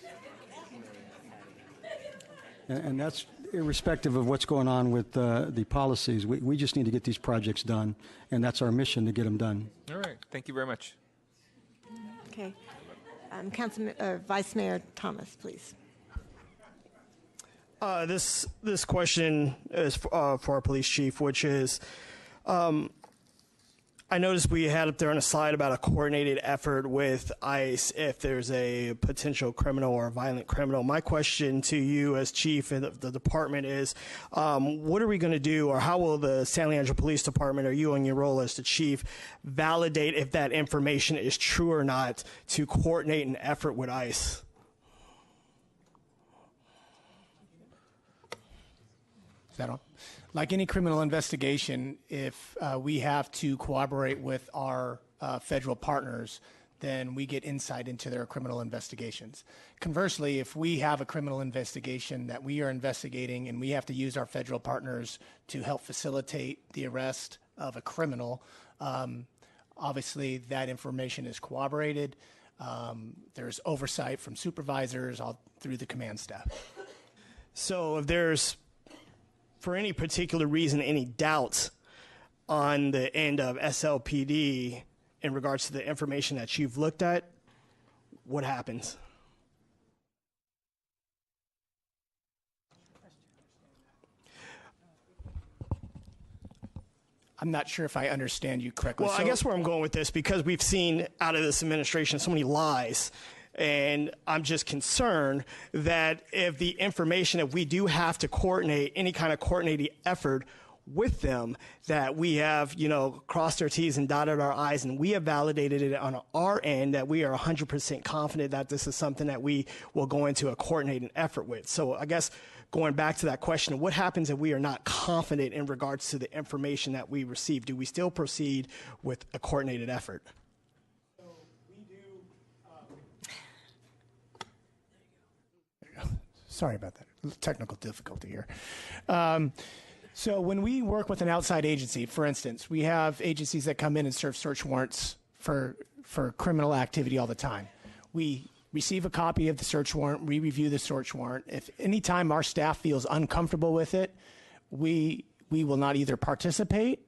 And that's irrespective of what's going on with the policies. We just need to get these projects done, and that's our mission to get them done. All right. Thank you very much. Okay. Vice Mayor Thomas, please. This question is for our police chief, which is, I noticed we had up there on a slide about a coordinated effort with ICE if there's a potential criminal or a violent criminal. My question to you as chief of the department is, what are we going to do, or how will the San Leandro Police Department, or you in your role as the chief, validate if that information is true or not to coordinate an effort with ICE? Is that on? Like any criminal investigation, if we have to cooperate with our federal partners, then we get insight into their criminal investigations. Conversely, if we have a criminal investigation that we are investigating and we have to use our federal partners to help facilitate the arrest of a criminal, obviously that information is corroborated. There's oversight from supervisors all through the command staff. So if there's, for any particular reason, any doubts on the end of SLPD in regards to the information that you've looked at, what happens? I'm not sure if I understand you correctly. Well, I guess where I'm going with this, because we've seen out of this administration so many lies, and I'm just concerned that if the information, if we do have to coordinate any kind of coordinated effort with them, that we have, crossed our T's and dotted our I's, and we have validated it on our end, that we are 100% confident that this is something that we will go into a coordinated effort with. So I guess going back to that question, what happens if we are not confident in regards to the information that we receive? Do we still proceed with a coordinated effort? Sorry about that. Technical difficulty here. So when we work with an outside agency, for instance, we have agencies that come in and serve search warrants for criminal activity all the time. We receive a copy of the search warrant, we review the search warrant. If any time our staff feels uncomfortable with it, we will not either participate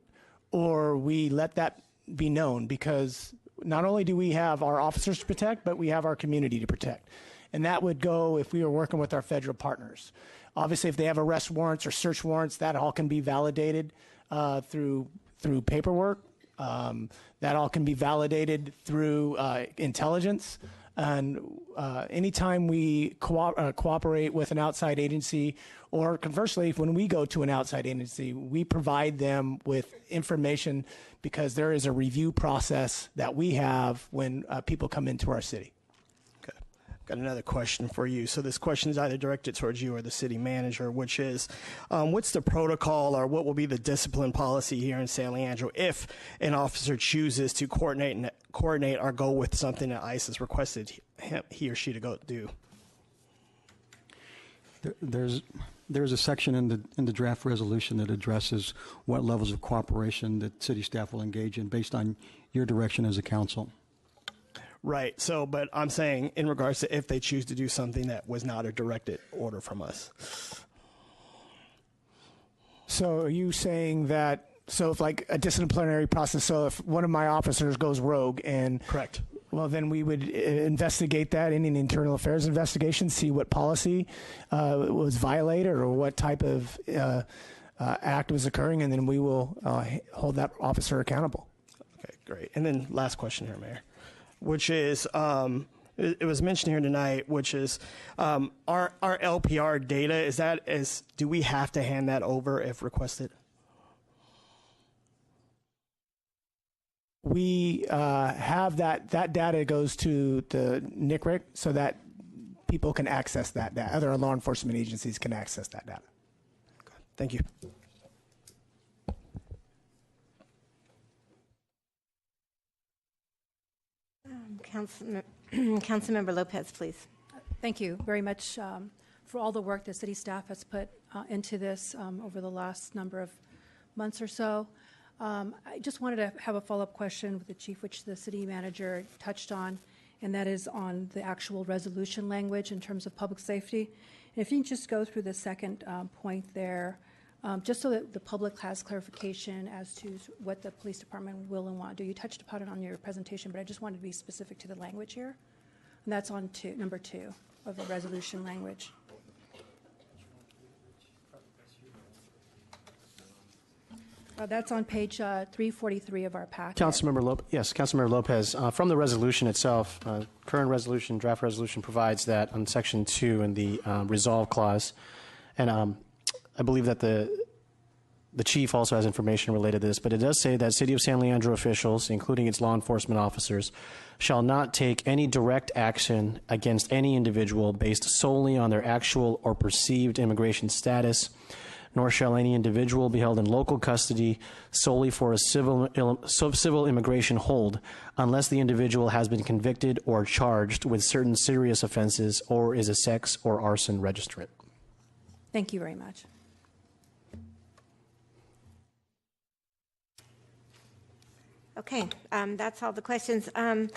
or we let that be known, because not only do we have our officers to protect, but we have our community to protect. And that would go if we were working with our federal partners. Obviously, if they have arrest warrants or search warrants, that all can be validated through paperwork. That all can be validated through intelligence. And anytime we cooperate with an outside agency, or conversely, when we go to an outside agency, we provide them with information, because there is a review process that we have when people come into our city. Got another question for you. So this question is either directed towards you or the city manager, which is, what's the protocol, or what will be the discipline policy here in San Leandro if an officer chooses to coordinate or go with something that ICE has requested he or she to go do? There's a section in the draft resolution that addresses what levels of cooperation that city staff will engage in based on your direction as a council. Right. So, but I'm saying in regards to if they choose to do something that was not a directed order from us. So are you saying that, so if like a disciplinary process, so if one of my officers goes rogue and... Correct. Well, then we would investigate that in an internal affairs investigation, see what policy was violated or what type of act was occurring, and then we will hold that officer accountable. Okay, great. And then last question here, Mayor, which is, it was mentioned here tonight, which is our LPR data, do we have to hand that over if requested? We have that data goes to the NCRIC so that people can access that data. Other law enforcement agencies can access that data. Okay. Thank you. Councilmember Lopez, please. Thank you very much for all the work that city staff has put into this over the last number of months or so. I just wanted to have a follow-up question with the chief, which the city manager touched on, and that is on the actual resolution language in terms of public safety. If you can just go through the second point there, just so that the public has clarification as to what the police department will and won't do. You touched upon it on your presentation, but I just wanted to be specific to the language here. And that's on number 2 of the resolution language. That's on page 343 of our packet. Councilmember Lopez. From the resolution itself, current resolution, draft resolution provides that on section 2 in the resolve clause, and I believe that the chief also has information related to this, but it does say that City of San Leandro officials, including its law enforcement officers, shall not take any direct action against any individual based solely on their actual or perceived immigration status, nor shall any individual be held in local custody solely for a civil immigration hold unless the individual has been convicted or charged with certain serious offenses or is a sex or arson registrant. Thank you very much. Okay, that's all the questions. At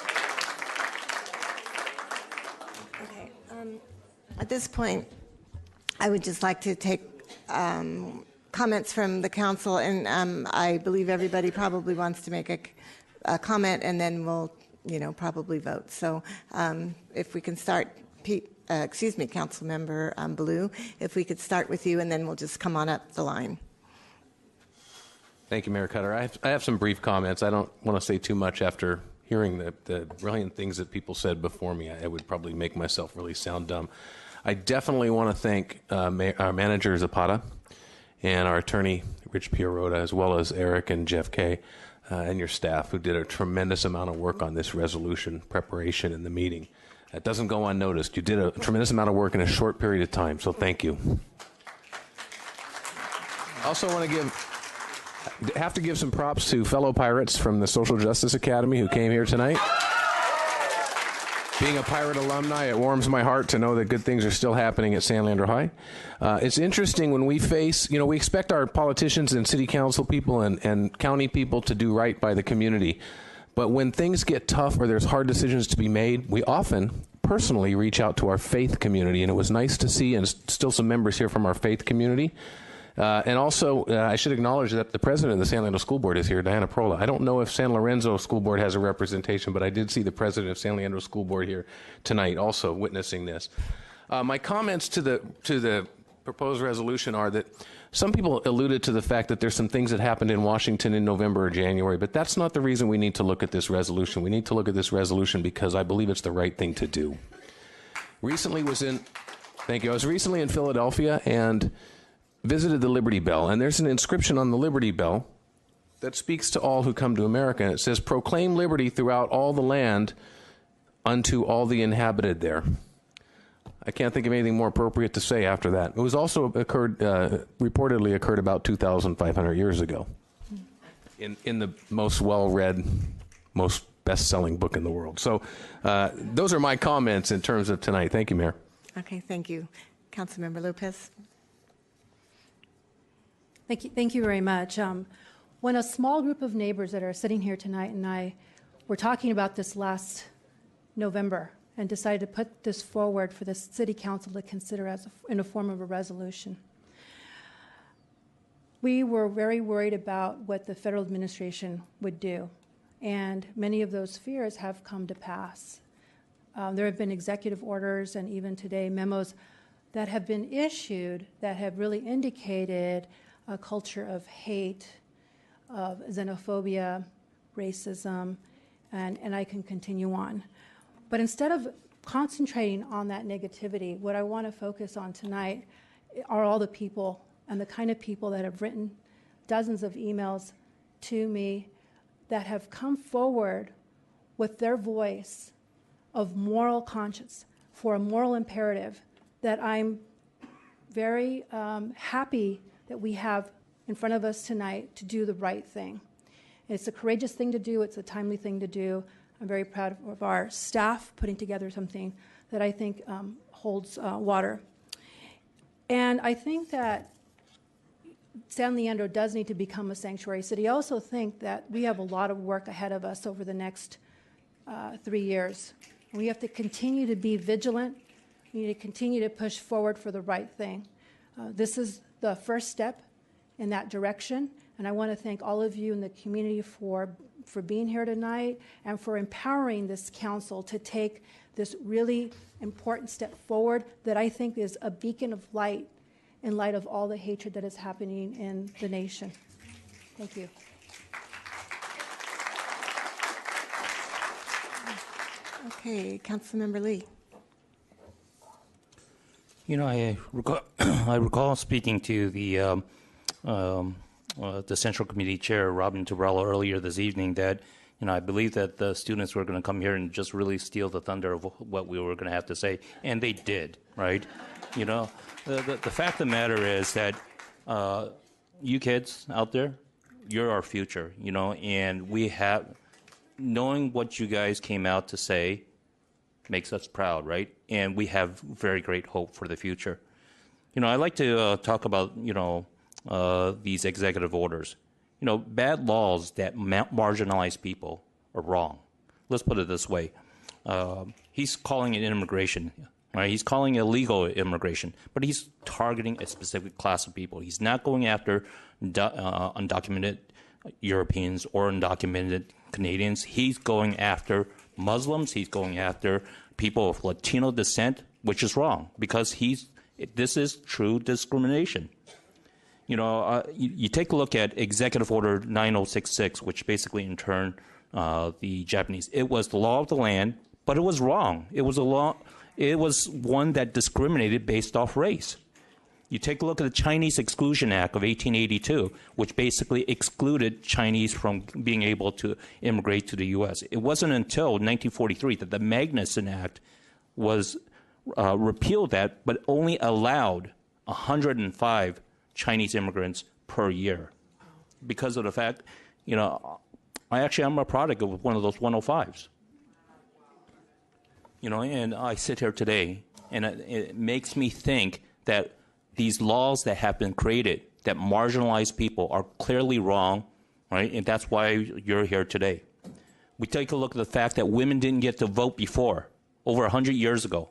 this point, I would just like to take comments from the council, and I believe everybody probably wants to make a comment, and then we'll, probably vote. So if we can start, Councilmember Ballou, if we could start with you, and then we'll just come on up the line. Thank you, Mayor Cutter. I have some brief comments. I don't want to say too much after hearing the brilliant things that people said before me. I would probably make myself really sound dumb. I definitely want to thank our manager, Zapata, and our attorney, Rich Pierrota, as well as Eric and Jeff Kay, and your staff, who did a tremendous amount of work on this resolution preparation in the meeting. That doesn't go unnoticed. You did a tremendous amount of work in a short period of time, so thank you. I also want to have to give some props to fellow pirates from the Social Justice Academy who came here tonight. Being a pirate alumni, it warms my heart to know that good things are still happening at San Leandro High. It's interesting when we face, we expect our politicians and city council people and county people to do right by the community. But when things get tough or there's hard decisions to be made, we often personally reach out to our faith community. And it was nice to see, and still some members here from our faith community. And also, I should acknowledge that the president of the San Leandro School Board is here, Diana Prola. I don't know if San Lorenzo School Board has a representation, but I did see the president of San Leandro School Board here tonight, also witnessing this. My comments to the proposed resolution are that some people alluded to the fact that there's some things that happened in Washington in November or January, but that's not the reason we need to look at this resolution. We need to look at this resolution because I believe it's the right thing to do. I was recently in Philadelphia and visited the Liberty Bell, and there's an inscription on the Liberty Bell that speaks to all who come to America, and it says, "Proclaim liberty throughout all the land unto all the inhabited there." I can't think of anything more appropriate to say after that. It was also reportedly occurred about 2,500 years ago in the most well-read, most best-selling book in the world. So those are my comments in terms of tonight. Thank you, Mayor. Okay, thank you. Councilmember Lopez. Thank you very much. When a small group of neighbors that are sitting here tonight and I were talking about this last November and decided to put this forward for the City Council to consider in a form of a resolution, we were very worried about what the federal administration would do, and many of those fears have come to pass. There have been executive orders and even today memos that have been issued that have really indicated a culture of hate, of xenophobia, racism, and I can continue on. But instead of concentrating on that negativity, what I want to focus on tonight are all the people and the kind of people that have written dozens of emails to me that have come forward with their voice of moral conscience for a moral imperative that I'm very happy that we have in front of us tonight to do the right thing. It's a courageous thing to do. It's a timely thing to do. I'm very proud of our staff putting together something that I think holds water. And I think that San Leandro does need to become a sanctuary city. I also think that we have a lot of work ahead of us over the next 3 years. We have to continue to be vigilant. We need to continue to push forward for the right thing. This is the first step in that direction, and I want to thank all of you in the community for being here tonight and for empowering this council to take this really important step forward that I think is a beacon of light in light of all the hatred that is happening in the nation. Thank you. Okay, Councilmember Lee. You know, I recall speaking to the Central Committee Chair, Robin Torello, earlier this evening that, you know, I believe that the students were going to come here and just really steal the thunder of what we were going to have to say, and they did, right? You know, the fact of the matter is that you kids out there, you're our future, you know, and we have, knowing what you guys came out to say makes us proud, right? And we have very great hope for the future. You know, I like to talk about, you know, these executive orders. You know, bad laws that marginalize people are wrong. Let's put it this way. He's calling it immigration, right? He's calling it illegal immigration, but he's targeting a specific class of people. He's not going after undocumented Europeans or undocumented Canadians. He's going after Muslims. He's going after people of Latino descent, which is wrong because this is true discrimination. You know, you take a look at Executive Order 9066, which basically in turn the Japanese. It was the law of the land, but it was wrong. It was a law. It was one that discriminated based off race. You take a look at the Chinese Exclusion Act of 1882, which basically excluded Chinese from being able to immigrate to the U.S. It wasn't until 1943 that the Magnuson Act was repealed but only allowed 105 Chinese immigrants per year. Because of the fact, you know, I'm a product of one of those 105s. You know, and I sit here today, and it makes me think that these laws that have been created that marginalize people are clearly wrong, right? And that's why you're here today. We take a look at the fact that women didn't get to vote before, over 100 years ago.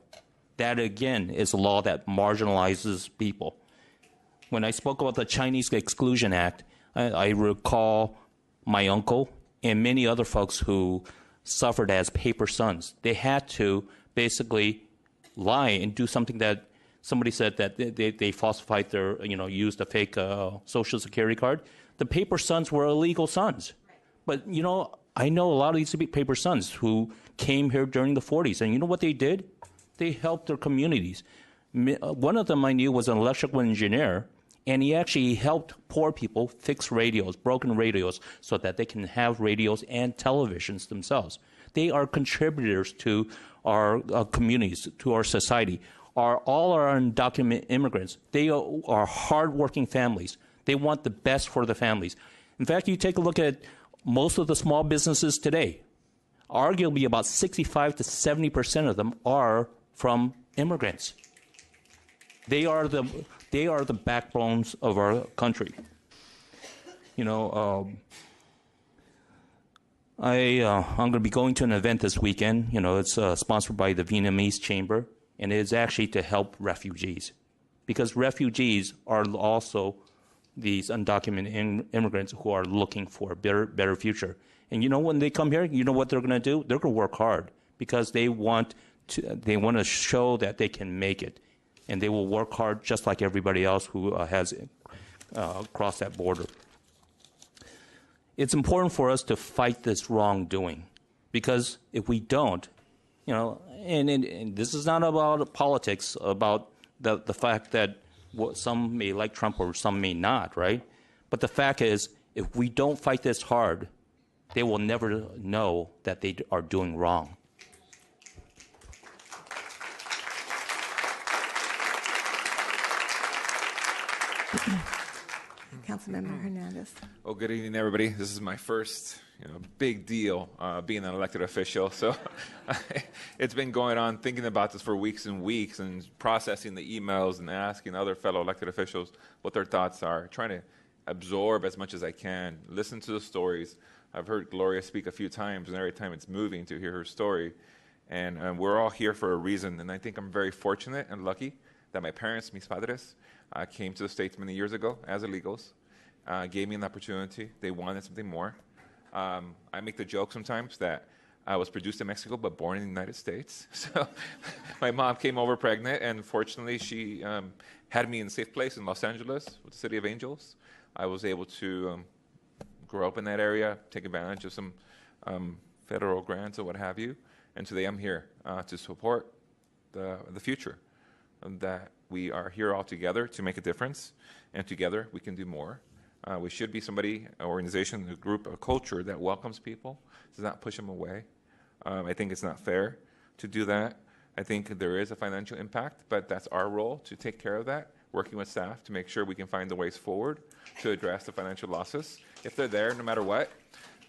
That, again, is a law that marginalizes people. When I spoke about the Chinese Exclusion Act, I recall my uncle and many other folks who suffered as paper sons. They had to basically lie and do something that somebody said that they falsified their, you know, used a fake Social Security card. The paper sons were illegal sons. But, you know, I know a lot of these paper sons who came here during the 40s. And you know what they did? They helped their communities. One of them I knew was an electrical engineer, and he actually helped poor people fix radios, broken radios, so that they can have radios and televisions themselves. They are contributors to our communities, to our society. All our undocumented immigrants, they are hardworking families. They want the best for the families. In fact, you take a look at most of the small businesses today. Arguably about 65 to 70% of them are from immigrants. They are the backbones of our country. You know, I'm going to be going to an event this weekend. You know, it's sponsored by the Vietnamese Chamber. And it is actually to help refugees, because refugees are also these undocumented immigrants who are looking for a better future. And you know, when they come here, you know what they're going to do? They're going to work hard because they want to show that they can make it, and they will work hard just like everybody else who has crossed that border. It's important for us to fight this wrongdoing, because if we don't, you know, and this is not about politics, about the fact that some may like Trump or some may not, right? But the fact is, if we don't fight this hard, they will never know that they are doing wrong. Councilmember Hernandez. Well, good evening, everybody. This is my first big deal being an elected official. So it's been going on, thinking about this for weeks and weeks, and processing the emails and asking other fellow elected officials what their thoughts are, trying to absorb as much as I can, listen to the stories. I've heard Gloria speak a few times, and every time it's moving to hear her story. And we're all here for a reason. And I think I'm very fortunate and lucky that my parents, mis padres, came to the States many years ago as illegals, gave me an opportunity. They wanted something more. I make the joke sometimes that I was produced in Mexico but born in the United States. So my mom came over pregnant, and fortunately she had me in a safe place in Los Angeles with the City of Angels. I was able to grow up in that area, take advantage of some federal grants or what have you. And today I'm here to support the future, and that we are here all together to make a difference, and together we can do more. We should be somebody, an organization, a group, a culture that welcomes people, does not push them away. I think it's not fair to do that. I think there is a financial impact, but that's our role to take care of that, working with staff to make sure we can find the ways forward to address the financial losses. If they're there, no matter what.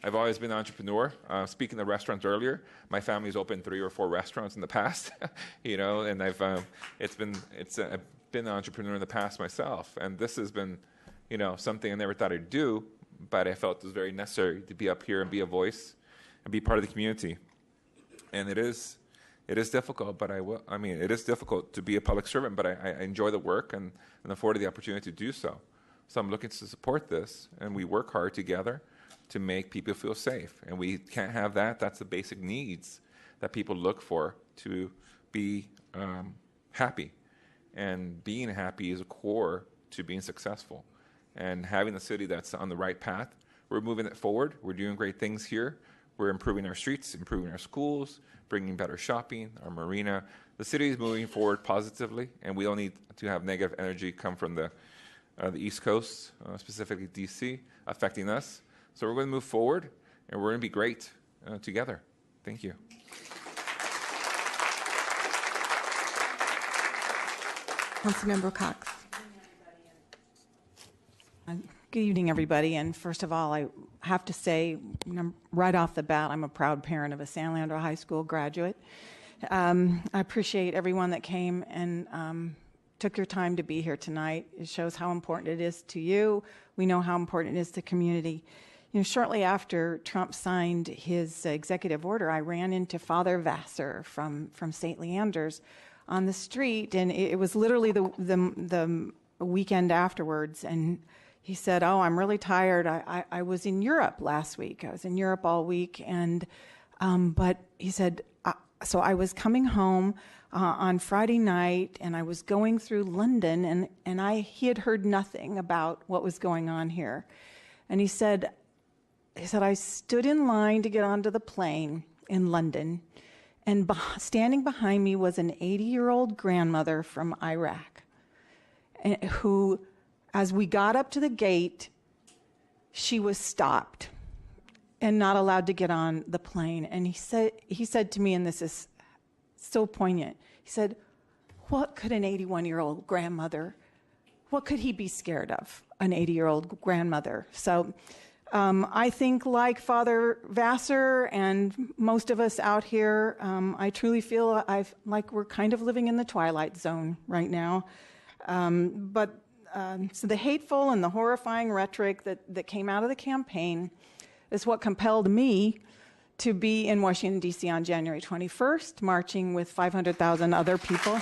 I've always been an entrepreneur. Speaking of restaurants earlier, my family's opened 3 or 4 restaurants in the past, you know, and I've been an entrepreneur in the past myself, and this has been, you know, something I never thought I'd do, but I felt it was very necessary to be up here and be a voice and be part of the community. And it is difficult, but it is difficult to be a public servant, but I enjoy the work and afforded the opportunity to do so. So I'm looking to support this, and we work hard together to make people feel safe. And we can't have that. That's the basic needs that people look for to be happy. And being happy is a core to being successful. And having a city that's on the right path, we're moving it forward. We're doing great things here. We're improving our streets, improving our schools, bringing better shopping, our marina. The city is moving forward positively, and we don't need to have negative energy come from the East Coast, specifically D.C., affecting us. So we're going to move forward, and we're going to be great together. Thank you. Councilmember Cox. Good evening, everybody. And first of all, I have to say, right off the bat, I'm a proud parent of a San Leandro High School graduate. I appreciate everyone that came and took your time to be here tonight. It shows how important it is to you. We know how important it is to the community. You know, shortly after Trump signed his executive order, I ran into Father Vassar from St. Leandro's on the street, and it was literally the weekend afterwards, and he said, "Oh, I'm really tired. I was in Europe last week. I was in Europe all week, and but he said, so I was coming home on Friday night, and I was going through London, and he had heard nothing about what was going on here, and he said, I stood in line to get onto the plane in London, and standing behind me was an 80-year-old grandmother from Iraq, who, as we got up to the gate, she was stopped and not allowed to get on the plane. And he said to me, and this is so poignant, he said, what could an 81-year-old grandmother, what could he be scared of, an 80-year-old grandmother? So I think, like Father Vassar and most of us out here, I truly feel like we're kind of living in the twilight zone right now. So the hateful and the horrifying rhetoric that came out of the campaign is what compelled me to be in Washington, D.C. on January 21st, marching with 500,000 other people.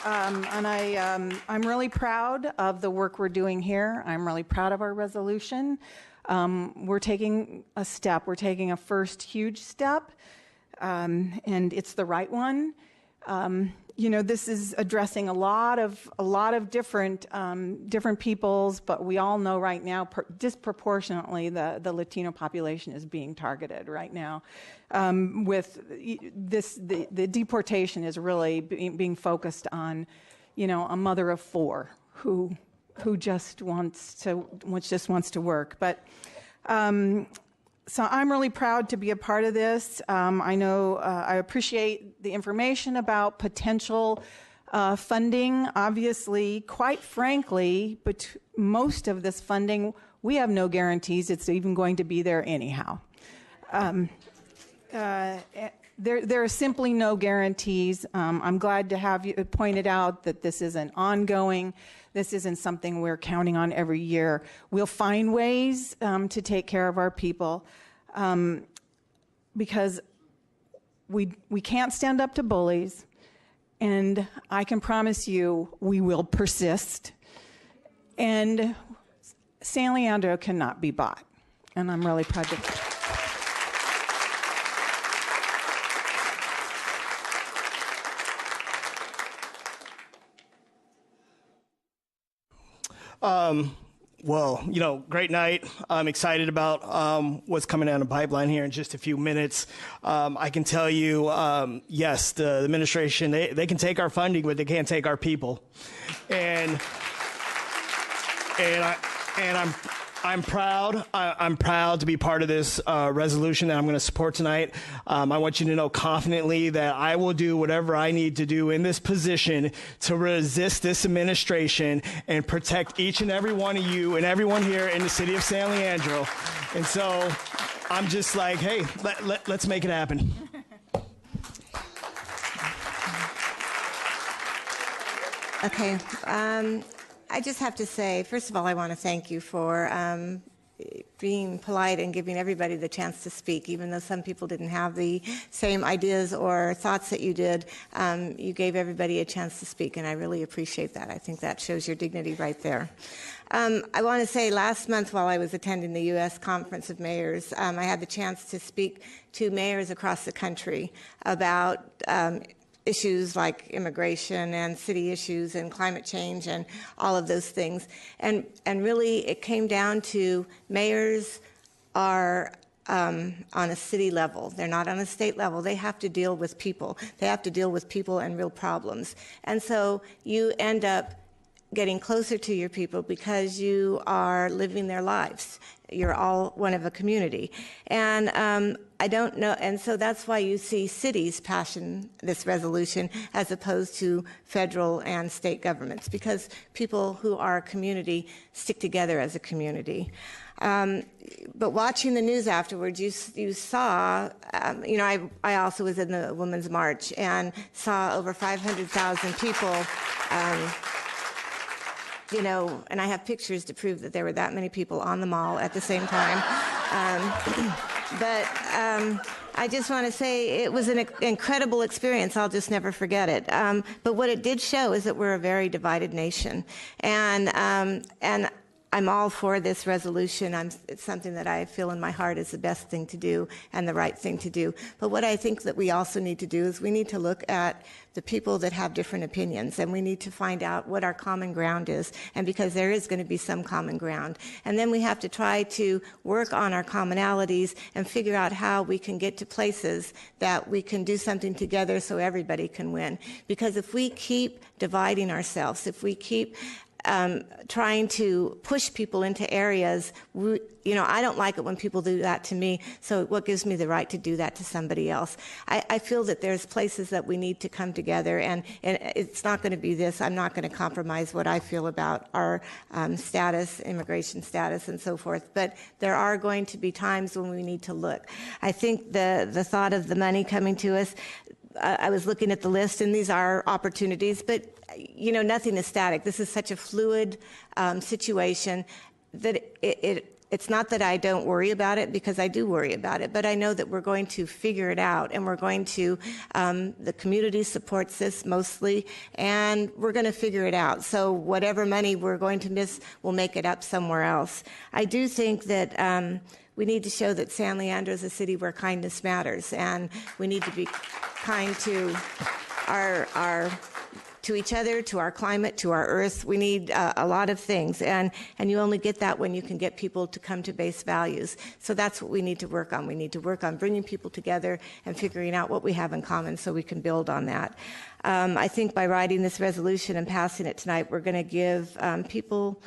I'm really proud of the work we're doing here. I'm really proud of our resolution. We're taking a step. We're taking a first huge step, and it's the right one. You know, this is addressing a lot of different peoples, but we all know right now disproportionately the Latino population is being targeted right now. With this, the deportation is really being focused on, you know, a mother of 4 who just wants to work, but. So I'm really proud to be a part of this. I know I appreciate the information about potential funding. Obviously, quite frankly, but most of this funding, we have no guarantees it's even going to be there anyhow. There are simply no guarantees. I'm glad to have you pointed out that this isn't ongoing. This isn't something we're counting on every year. We'll find ways to take care of our people. because we can't stand up to bullies, and I can promise you we will persist. And San Leandro cannot be bought, and I'm really proud to. Well, great night. I'm excited about what's coming down the pipeline here in just a few minutes. I can tell you, yes, the administration, they can take our funding, but they can't take our people. And I'm proud. I'm proud to be part of this resolution that I'm going to support tonight. I want you to know confidently that I will do whatever I need to do in this position to resist this administration and protect each and every one of you and everyone here in the city of San Leandro. And so I'm just like, hey, let's make it happen. Okay. I just have to say, first of all, I want to thank you for being polite and giving everybody the chance to speak, even though some people didn't have the same ideas or thoughts that you did. You gave everybody a chance to speak, and I really appreciate that. I think that shows your dignity right there. I want to say last month while I was attending the U.S. Conference of Mayors, I had the chance to speak to mayors across the country about issues like immigration and city issues and climate change and all of those things. And really it came down to mayors are on a city level. They're not on a state level. They have to deal with people. They have to deal with people and real problems. And so you end up getting closer to your people because you are living their lives. You're all one of a community. And I don't know, and so that's why you see cities passing this resolution as opposed to federal and state governments, because people who are a community stick together as a community. But watching the news afterwards, you saw, I also was in the Women's March and saw over 500,000 people, and I have pictures to prove that there were that many people on the mall at the same time. But I just want to say it was an incredible experience. I'll just never forget it. But what it did show is that we're a very divided nation. And I'm all for this resolution. It's something that I feel in my heart is the best thing to do and the right thing to do. But what I think that we also need to do is we need to look at the people that have different opinions, and we need to find out what our common ground is, and because there is going to be some common ground. And then we have to try to work on our commonalities and figure out how we can get to places that we can do something together so everybody can win. Because if we keep dividing ourselves, if we keep trying to push people into areas, I don't like it when people do that to me, so what gives me the right to do that to somebody else? I feel that there's places that we need to come together, and it's not going to be this. I'm not going to compromise what I feel about our status, immigration status, and so forth, but there are going to be times when we need to look. I think the thought of the money coming to us, I was looking at the list, and these are opportunities, but nothing is static. This is such a fluid situation that it's not that I don't worry about it, because I do worry about it, but I know that we're going to figure it out, and we're going to, the community supports this mostly, and we're going to figure it out. So whatever money we're going to miss, we'll make it up somewhere else. I do think that we need to show that San Leandro is a city where kindness matters, and we need to be kind to to each other, to our climate, to our earth. We need a lot of things, and you only get that when you can get people to come to base values. So that's what we need to work on. We need to work on bringing people together and figuring out what we have in common so we can build on that. I think by writing this resolution and passing it tonight, we're going to give people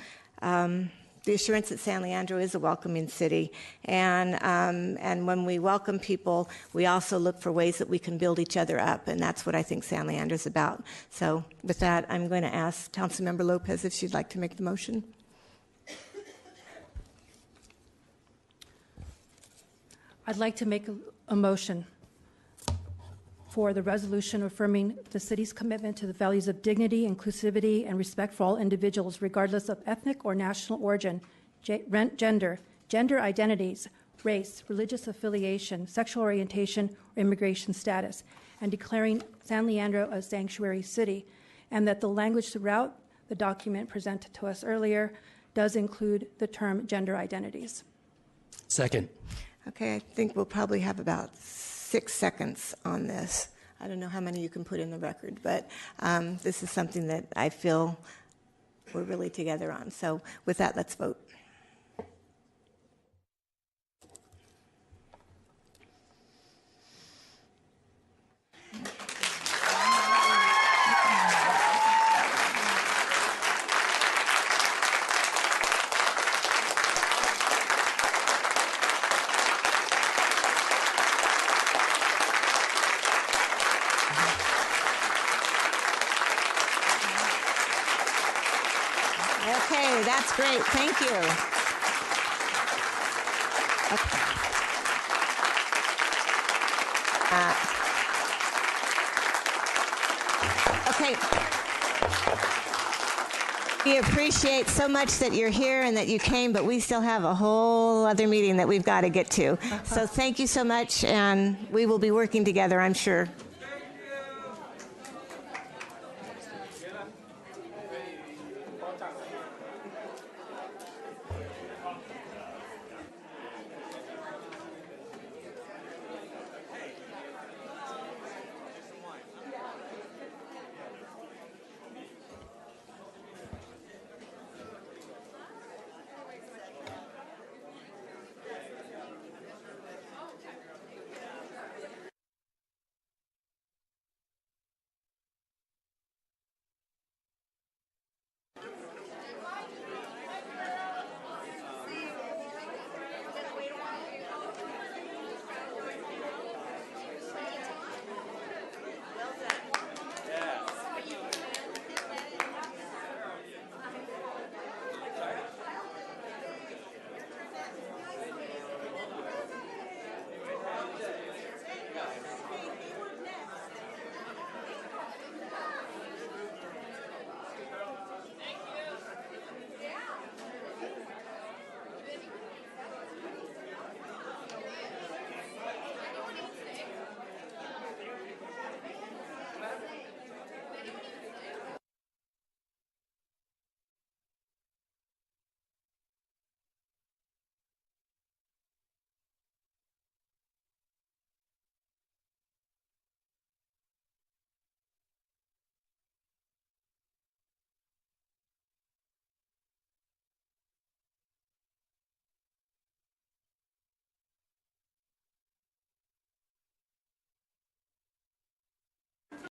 the assurance that San Leandro is a welcoming city, and when we welcome people, we also look for ways that we can build each other up, and that's what I think San Leandro is about. So with that, I'm going to ask Councilmember Lopez if she'd like to make the motion. I'd like to make a motion for the resolution affirming the city's commitment to the values of dignity, inclusivity, and respect for all individuals, regardless of ethnic or national origin, gender identities, race, religious affiliation, sexual orientation, or immigration status, and declaring San Leandro a sanctuary city, and that the language throughout the document presented to us earlier does include the term gender identities. Second. Okay, I think we'll probably have about 6 seconds on this. I don't know how many you can put in the record, but this is something that I feel we're really together on. So with that, let's vote. Okay, that's great. Thank you. Okay. We appreciate so much that you're here and that you came, but we still have a whole other meeting that we've got to get to. So thank you so much, and we will be working together, I'm sure.